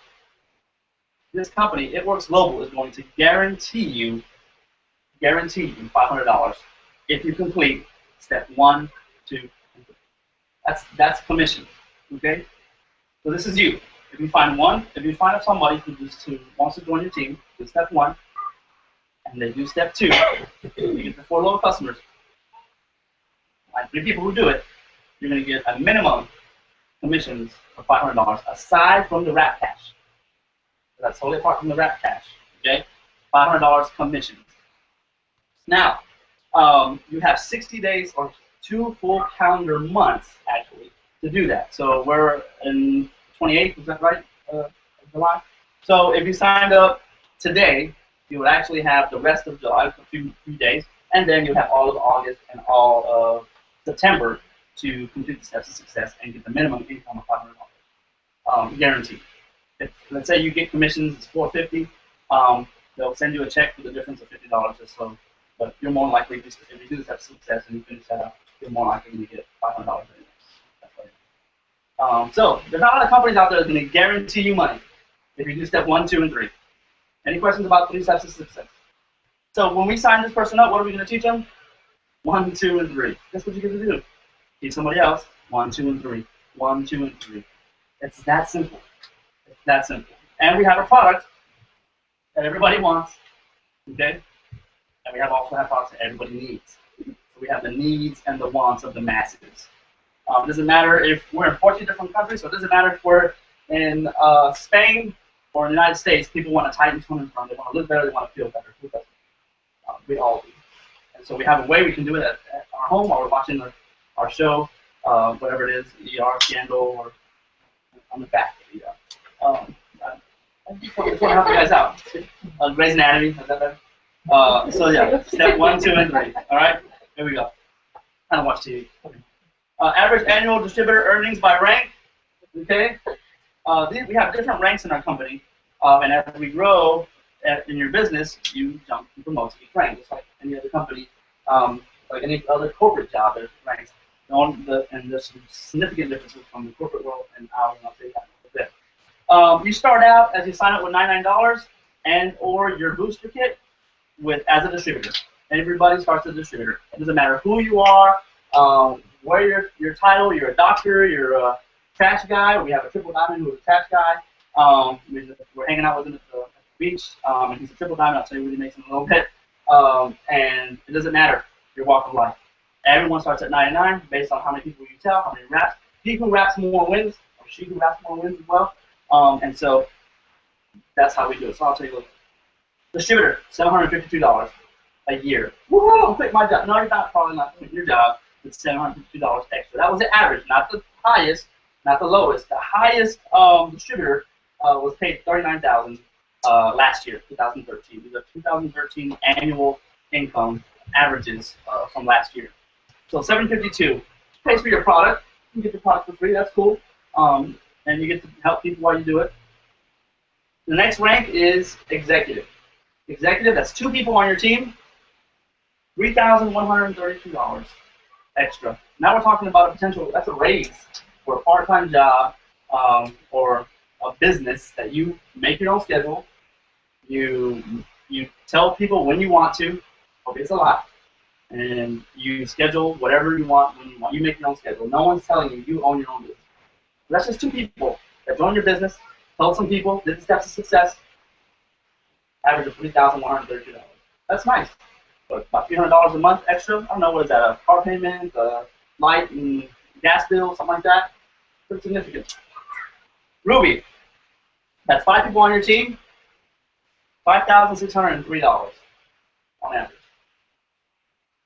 This company, It Works Global, is going to guarantee you $500 if you complete step 1, 2, and 3. That's commission. Okay? So this is you. If you find somebody who wants to join your team, do step 1, and they do step 2, you get the 4 loyal customers. Like 3 people who do it, you're going to get a minimum commissions of $500 aside from the wrap cash. So that's totally apart from the wrap cash. Okay? $500 commissions. Now, you have 60 days or 2 full calendar months actually to do that. So we're in 28th, is that right? July. So if you signed up today, you would actually have the rest of July, a few days, and then you have all of August and all of September to complete the steps of success and get the minimum income of $500 guaranteed. If, let's say you get commissions, it's $450. They'll send you a check for the difference of $50 just so But you're more likely, if you do this have success and you finish that up, you're more likely to get $500 in it. So there's not a lot of companies out there that are going to guarantee you money if you do step 1, 2, and 3. Any questions about 3 steps of success? So when we sign this person up, what are we going to teach them? 1, 2, and 3. That's what you get to do. Teach somebody else 1, 2, and 3. 1, 2, and 3. It's that simple. It's that simple. And we have a product that everybody wants. Okay? And we also have products that everybody needs. So we have the needs and the wants of the masses. It doesn't matter if we're in 14 different countries, so it doesn't matter if we're in Spain or in the United States. People want a Titan tone and front. They want to live better. They want to feel better. Who doesn't? We all do. And so we have a way we can do it at our home while we're watching our show, whatever it is, ER, Scandal, or on the back of ER. I just want to help you guys out. Grey's Anatomy, is that better? So yeah, step 1, 2, and 3. All right, here we go. I don't watch TV. Average annual distributor earnings by rank. Okay, we have different ranks in our company, and as we grow in your business, you jump and promote to each rank, just like any other company, like any other corporate job. There's ranks, and there's some significant differences from the corporate world and ours. And I'll say that in a bit. You start out as you sign up with $99 and or your booster kit as a distributor. Everybody starts as a distributor. It doesn't matter who you are, where your title. You're a doctor. You're a trash guy. We have a triple diamond who's a trash guy. We're hanging out with him at the beach, and he's a triple diamond. I'll tell you what he makes in a little bit. And it doesn't matter your walk of life. Everyone starts at 99 based on how many people you tell, how many raps. He who raps more wins, or she who raps more wins as well. And so that's how we do it. So I'll tell you what. Distributor, $752 a year. Woohoo! Quit my job. No, you're not, probably not quitting your job. It's $752 extra. That was the average, not the highest, not the lowest. The highest distributor was paid $39,000 last year, 2013. These are 2013 annual income averages from last year. So $752 pays for your product. You can get your product for free. That's cool. And you get to help people while you do it. The next rank is executive. Executive, that's 2 people on your team. $3,132 extra. Now we're talking about a potential, that's a raise for a part-time job or a business that you make your own schedule. You tell people when you want to, okay, it's a lot, and you schedule whatever you want when you want. You make your own schedule. No one's telling you. You own your own business. That's just 2 people that join your business, told some people, did the steps of success, average of $3,132. That's nice. But about $300 a month extra. I don't know, what is that, a car payment, light and gas bill, something like that? Pretty significant. Ruby, that's 5 people on your team, $5,603 on average.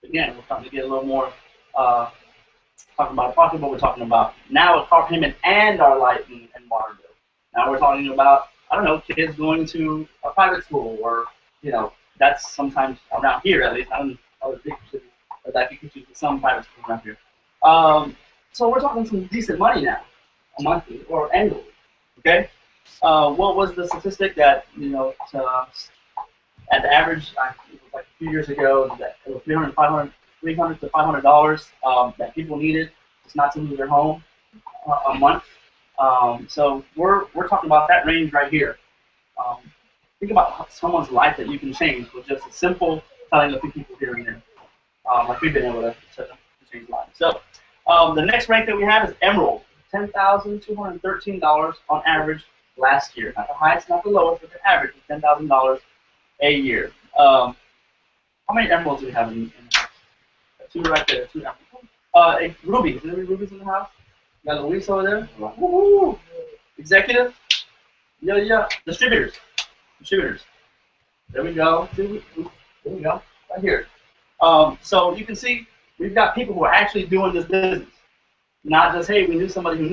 Again, we're starting to get a little more, talking about a but we're talking about now a car payment and our light and water bill. Now we're talking about, I don't know, kids going to a private school, or, you know, that's sometimes around here at least. I don't know other big cities, but that you can choose some private schools around here. So we're talking some decent money now, monthly or annually. Okay. What was the statistic that, you know, at the average, it was like a few years ago, that it was $300 to $500 that people needed just not to lose their home a month. So we're talking about that range right here. Think about someone's life that you can change with just a simple telling a few people here and there, like we've been able to change lives. So the next rank that we have is Emerald, $10,213 on average last year. Not the highest, not the lowest, but the average is $10,000 a year. How many emeralds do we have in the house? 2 right there, 2 emeralds. Rubies, is there any rubies in the house? Got Luis over there? Woo-hoo. Executive? Yeah. Distributors. There we go. There we go. Right here. So you can see we've got people who are actually doing this business. Not just, hey, we knew somebody who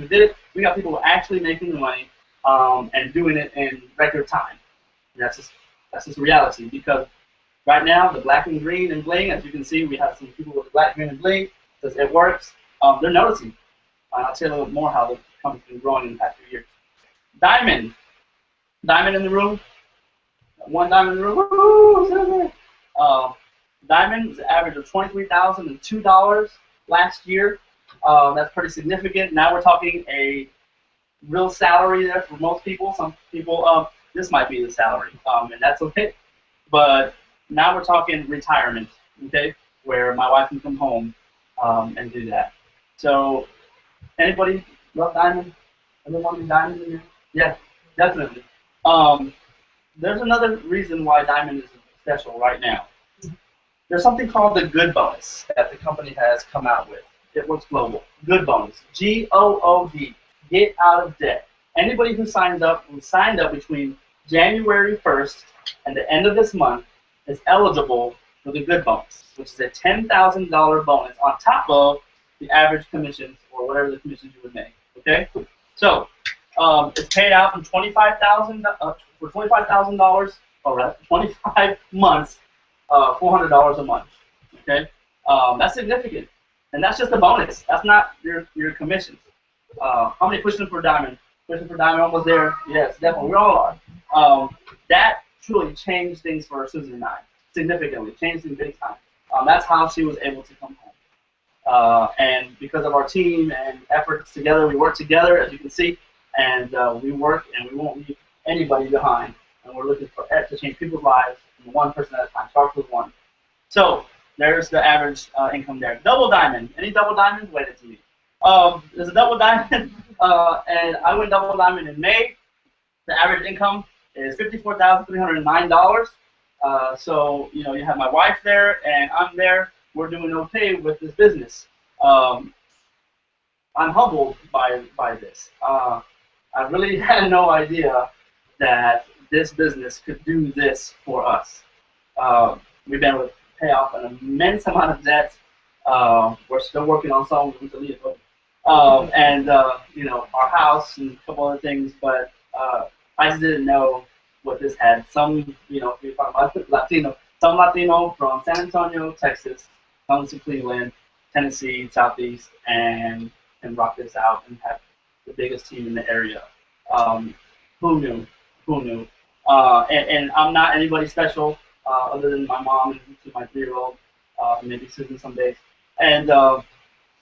did it. We got people who are actually making the money and doing it in record time. And that's just reality, because right now the black and green and bling, as you can see, we have some people with the black, green, and bling. Says it works. They're noticing. I'll tell you a little bit more how the company's been growing in the past few years. Diamond in the room. 1 diamond in the room. Woo! Diamond is an average of $23,002 last year. That's pretty significant. Now we're talking a real salary there for most people. Some people, this might be the salary, and that's okay. But now we're talking retirement, okay, where my wife can come home and do that. So, anybody love Diamond? Everyone want Diamond in here? Yeah, definitely. There's another reason why Diamond is special right now. There's something called the Good Bonus that the company has come out with. It works global. Good Bonus. G-O-O-D. Get out of debt. Anybody who signed up between January 1st and the end of this month is eligible for the Good Bonus, which is a $10,000 bonus on top of the average commissions or whatever the commissions you would make. Okay? So, it's paid out in $25,000, or rather 25 months, $400 a month. Okay, that's significant, and that's just a bonus. That's not your commissions. How many pushing for Diamond? Pushing for Diamond, almost there. Yes, definitely, we all are. That truly changed things for Susan and I significantly. Changed things big time. That's how she was able to come home. And because of our team and efforts together, we work together, as you can see, and we work, and we won't leave anybody behind. And we're looking to change people's lives one person at a time. Starts with one. So there's the average income there. Double Diamond. Any Double Diamonds? Wait a minute. There's a Double Diamond, and I went Double Diamond in May. The average income is $54,309. So you have my wife there, and I'm there. We're doing okay with this business. I'm humbled by this. I really had no idea that this business could do this for us. We've been able to pay off an immense amount of debt. We're still working on some with the lead, and our house and a couple other things. But I just didn't know what this had. Some, we talk about Latino. Some Latino from San Antonio, Texas, comes to Cleveland, Tennessee, Southeast, and rock this out and have the biggest team in the area. Who knew? Who knew? And I'm not anybody special other than my mom and my 3-year-old, maybe Susan some days. And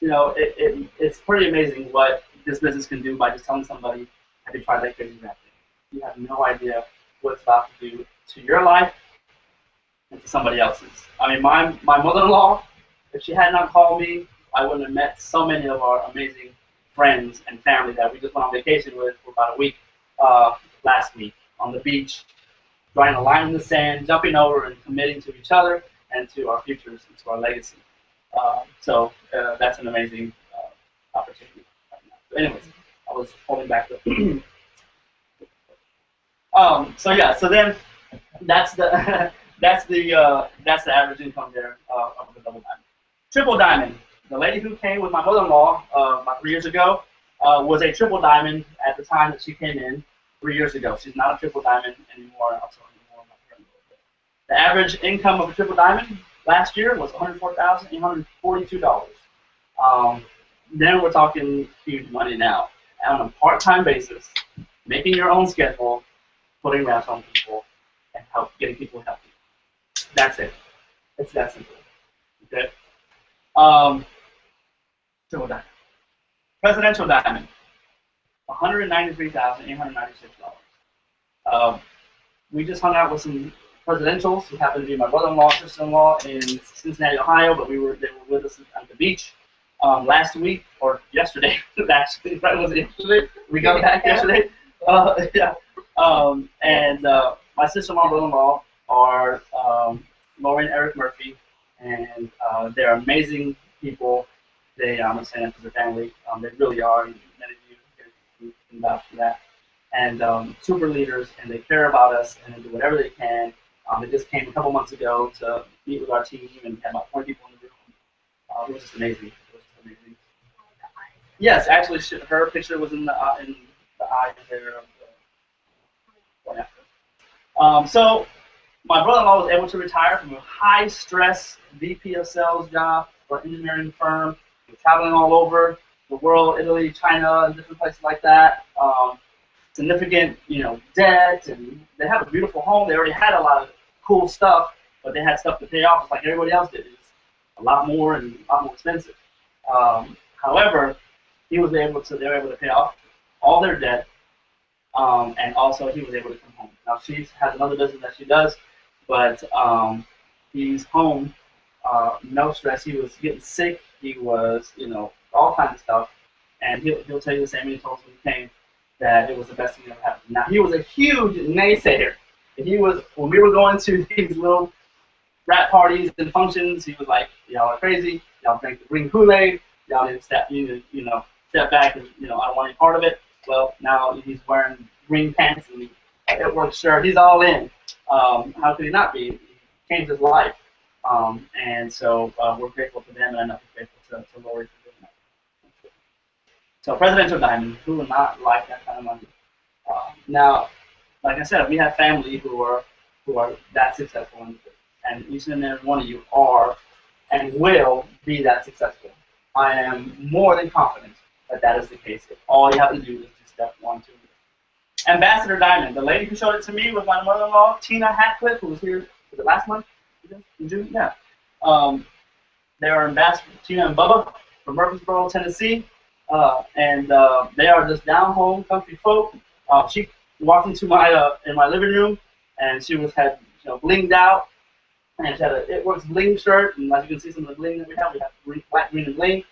it's pretty amazing what this business can do by just telling somebody, have you tried that crazy rap thing? You have no idea what it's about to do to your life and to somebody else's. I mean, my mother-in-law, if she had not called me, I wouldn't have met so many of our amazing friends and family that we just went on vacation with for about a week last week on the beach, drawing a line in the sand, jumping over and committing to each other and to our futures and to our legacy. So that's an amazing opportunity. So anyways, I was holding back the so then that's the that's the average income there of the Double Diamond. Triple Diamond. The lady who came with my mother-in-law about 3 years ago was a Triple Diamond at the time that she came in 3 years ago. She's not a Triple Diamond anymore. I'll tell you more about her in a little bit. The average income of a Triple Diamond last year was $104,842. Then we're talking huge money now. On a part-time basis, making your own schedule, putting wraps on people, and getting people healthy. That's it. It's that simple. Okay. Triple Diamond. Presidential Diamond. $193,896. We just hung out with some presidentials who happened to be my brother-in-law, sister-in-law in Cincinnati, Ohio, but they were with us at the beach last week or yesterday. Actually, right? Was it yesterday? We got back yesterday. Yeah. And my sister-in-law and brother-in-law are Lori and Eric Murphy, and they're amazing people. I'm not saying that for the family. They really are. Many of you can vouch for that. And super leaders, and they care about us, and they do whatever they can. They just came a couple months ago to meet with our team, and had about 20 people in the room. It was just amazing. It was just amazing. Yes, actually, her picture was in the eye there. So my brother-in-law was able to retire from a high-stress VP of sales job for an engineering firm. He was traveling all over the world, Italy, China, and different places like that. Significant, debt, and they have a beautiful home. They already had a lot of cool stuff, but they had stuff to pay off just like everybody else did. It was a lot more and a lot more expensive. However, they were able to pay off all their debt, and also he was able to come home. Now she has another business that she does, but he's home, no stress. He was getting sick. He was, all kinds of stuff, and he'll tell you the same. He told us when he came that it was the best thing that ever happened. Now he was a huge naysayer. When we were going to these little rap parties and functions, he was like, y'all are crazy. Y'all drink the green Kool-Aid. Y'all need to step back and, I don't want any part of it. Well, now he's wearing green pants and it works shirt. He's all in. How could he not be? He changed his life. And so we're grateful to them, and I'm not grateful to Lori for doing that. So Presidential Diamond, who would not like that kind of money? Now, like I said, we have family who are that successful, and each and every one of you are and will be that successful. I am more than confident that is the case. If all you have to do is just step 1, 2. Ambassador Diamond, the lady who showed it to me was my mother-in-law, Tina Hatcliffe, who was here, was it last month? In June? Yeah. They are Ambassador Tina and Bubba from Murfreesboro, Tennessee, and they are just down-home country folk. She walked into my in my living room, and she had blinged out, and she had a It Works bling shirt, and as you can see some of the bling that we have black, green, and bling.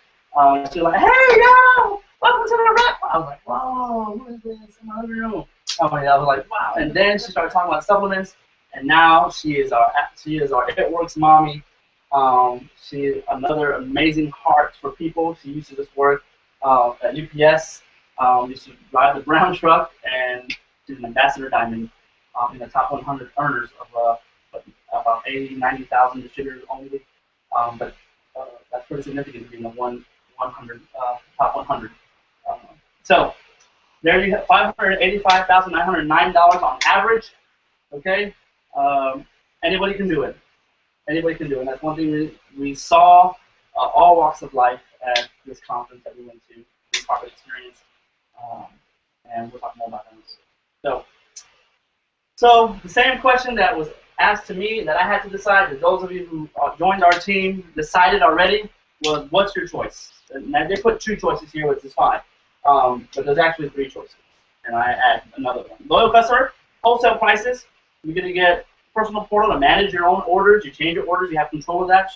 She was like, "Hey, yo, welcome to the rap." I was like, "Whoa, who is this in my living room?" I was like, "Wow!" And then she started talking about supplements, and now she is our It Works mommy. She is another amazing heart for people. She used to just work at UPS. Used to drive the brown truck, and she's an Ambassador Diamond in the top 100 earners of about 80,000, 90,000 distributors only. But that's pretty significant to be in the 100 top 100. So there you have $585,909 on average. Okay, anybody can do it. Anybody can do it. And that's one thing we saw all walks of life at this conference that we went to. This part of experience, and we'll talk more about that. So the same question that was asked to me that I had to decide, that those of you who joined our team decided already, was what's your choice? And they put 2 choices here, which is fine. But there's actually 3 choices. And I add another one. Loyal customer, wholesale prices. You're going to get personal portal to manage your own orders. You change your orders. You have control of that.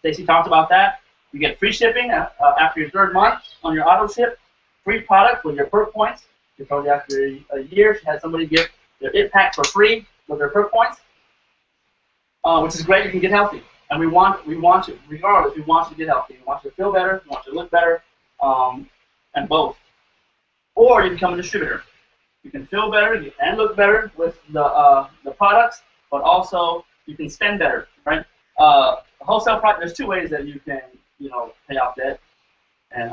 Stacey talked about that. You get free shipping after your 3rd month on your auto ship. Free product with your perk points. She told you after a year, she had somebody get their IT pack for free with their perk points. Which is great. You can get healthy, and we want you, regardless. We want you to get healthy. We want you to feel better. We want you to look better, and both. Or you become a distributor. You can feel better and look better with the products, but also you can spend better, right? Wholesale product. There's 2 ways that you can pay off debt, and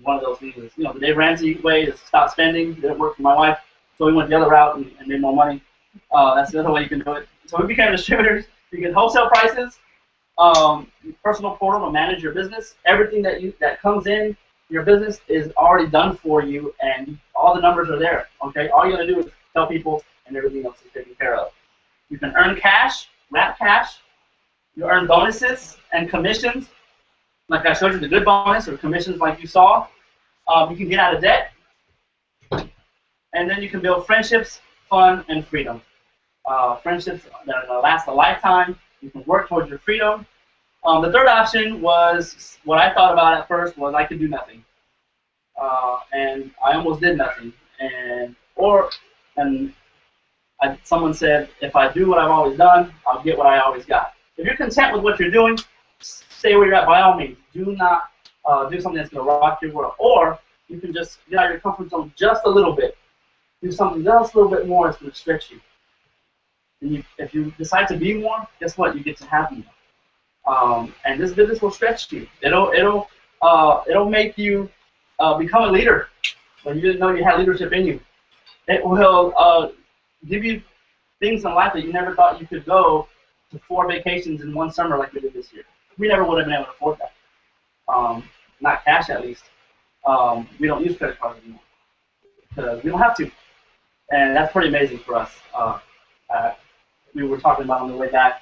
one of those things is the Dave Ramsey way is stop spending. Didn't work for my wife, so we went the other route and made more money. That's the other way you can do it. So we became distributors. You get wholesale prices, personal portal to manage your business. Everything that comes in your business is already done for you, and all the numbers are there. Okay, all you gotta do is tell people, and everything else is taken care of. You can earn cash, wrap cash. You earn bonuses and commissions, like I showed you the good bonus or commissions like you saw. You can get out of debt, and then you can build friendships, fun, and freedom. Friendships that are going to last a lifetime. You can work towards your freedom. The 3rd option was what I thought about at first was I could do nothing, and I almost did nothing. Someone said, if I do what I've always done, I'll get what I always got. If you're content with what you're doing, stay where you're at by all means. Do not do something that's going to rock your world. Or you can just get out of your comfort zone just a little bit. Do something just a little bit more that's going to stretch you. And if you decide to be more, guess what? You get to have more. And this business will stretch you. It'll make you become a leader when you didn't know you had leadership in you. It will give you things in life that you never thought you could go to 4 vacations in one summer like we did this year. We never would have been able to afford that. Not cash, at least. We don't use credit cards anymore because we don't have to, and that's pretty amazing for us. We were talking about on the way back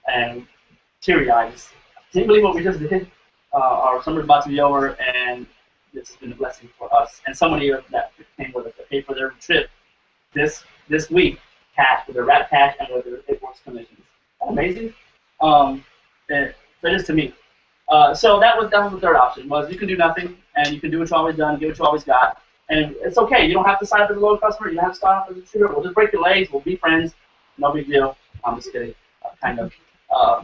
and teary-eyed. Can't believe what we just did. Our summer's about to be over, and this has been a blessing for us. And somebody that came with us to pay for their trip this week, cash, with their wrap cash and with their paperwork commissions. Amazing. That is to me. So that was the third option. Was you can do nothing, and you can do what you always done, get what you always got, and it's okay. You don't have to sign up as a loyal customer. You don't have to sign up as a distributor. We'll just break your legs. We'll be friends. No big deal. I'm just kidding. Kind of.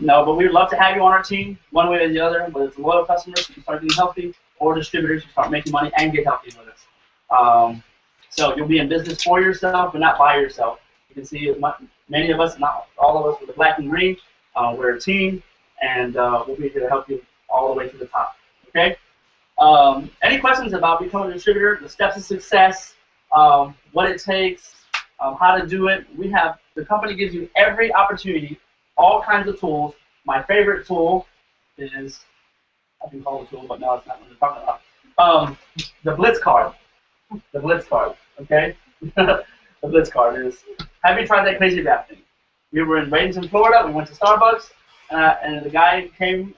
No, but we would love to have you on our team, one way or the other. Whether it's a loyal customer, so you start getting healthy, or distributors, you start making money and get healthy with us. So you'll be in business for yourself, but not by yourself. You can see many of us, not all of us, with the black and green. We're a team, and we'll be here to help you all the way to the top. Okay? Any questions about becoming a distributor, the steps of success, what it takes, how to do it? The company gives you every opportunity, all kinds of tools. My favorite tool is, I can call it a tool, but no, it's not what I'm talking about. The Blitz card. The Blitz card, okay? The Blitz card is, have you tried that crazy wrap thing? We were in Bradenton, Florida. We went to Starbucks, and the guy came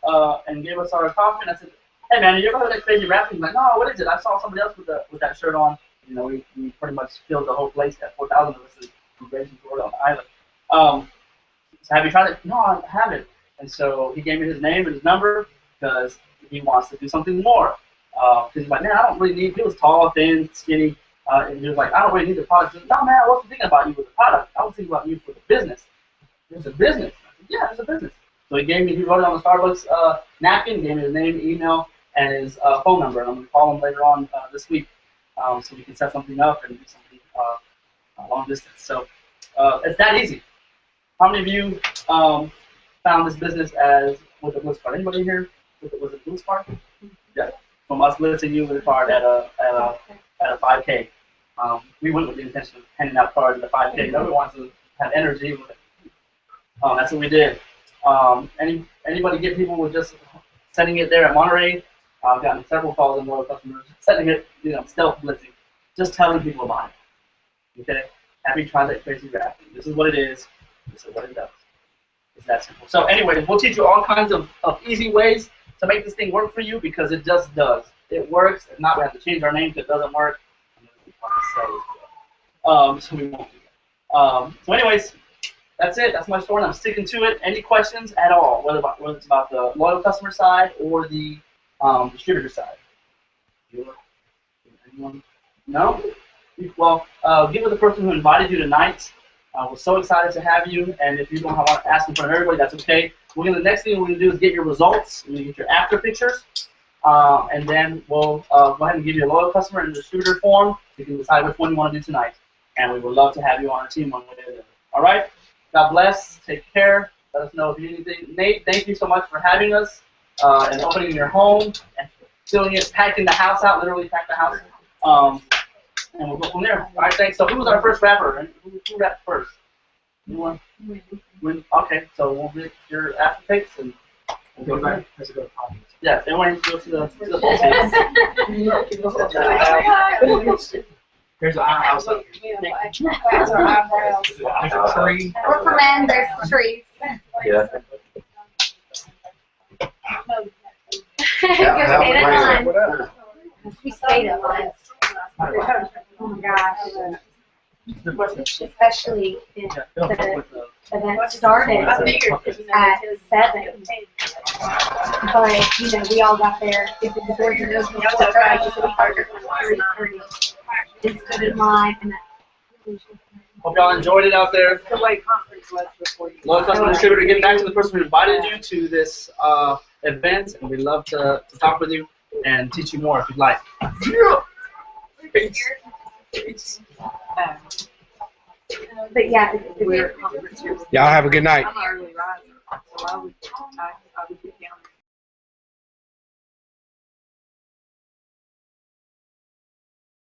and gave us our coffee, and I said, hey, man, you ever heard of that crazy wrap thing? He's like, no, what is it? I saw somebody else with that shirt on. You know, we pretty much filled the whole place. At 4,000 of us in Bradenton, Florida on the island. So have you tried it? No, I haven't. And so he gave me his name and his number because he wants to do something more. Because he's like, man, I don't really need. He was tall, thin, skinny, and he was like, I don't really need the product. He said, no, man, I wasn't thinking about you with the product. I was thinking about you for the business. There's a business. I said, yeah, there's a business. So he wrote it on the Starbucks napkin, gave me his name, email, and his phone number. And I'm going to call him later on this week so we can set something up and do something long distance. So it's that easy. How many of you found this business with a Blitz card? Anybody here with a Blitz card? Yeah. From us blitzing you with a card at a 5K. We went with the intention of handing out cards at the 5K. Nobody wants to have energy with it. That's what we did. Anybody get people with just sending it there at Monterey? I've gotten several calls on loyal customers sending it, stealth blitzing, just telling people about it. Okay? Have you tried that crazy wrap? This is what it is. This is what it does. It's that simple. So anyway, we'll teach you all kinds of easy ways to make this thing work for you because it just does. It works. If not, we have to change our name because it doesn't work. So we won't do that. So anyways, that's it. That's my story. I'm sticking to it. Any questions at all, whether it's about the loyal customer side or the distributor side? Anyone? No? Well, give it the person who invited you tonight. We're so excited to have you, and if you don't want to ask in front of everybody, that's okay. The next thing we're going to do is get your results. We're going to get your after pictures, and then we'll go ahead and give you a loyal customer and distributor form. You can decide which one you want to do tonight, and we would love to have you on our team one way or the other. All right? God bless. Take care. Let us know if you need anything. Nate, thank you so much for having us and opening your home and filling it, packing the house out, literally pack the house. And we'll go from there. All right, thanks. So who was our first rapper? Who rapped first? Anyone? Okay, so we'll get your after picks and we'll go back. Let's go to Poppy. Yeah, everyone needs to go to the full team. There's an house up here. There's our eyebrows. There's a tree. Or for men, there's trees. Yeah. Goes 8 at 9. Whatever. We stayed at once. Oh my gosh. The question. Especially if the event started at 7. But, we all got there. If the doors are open, so I just started at 3:30. Just stood in line and Hope y'all enjoyed it out there. The way conference was before you. Loyal customer distributor, getting back to the person who invited you to this event, and we'd love to talk with you and teach you more if you'd like. but yeah, Y'all have a good night. I'm an early riser, so I would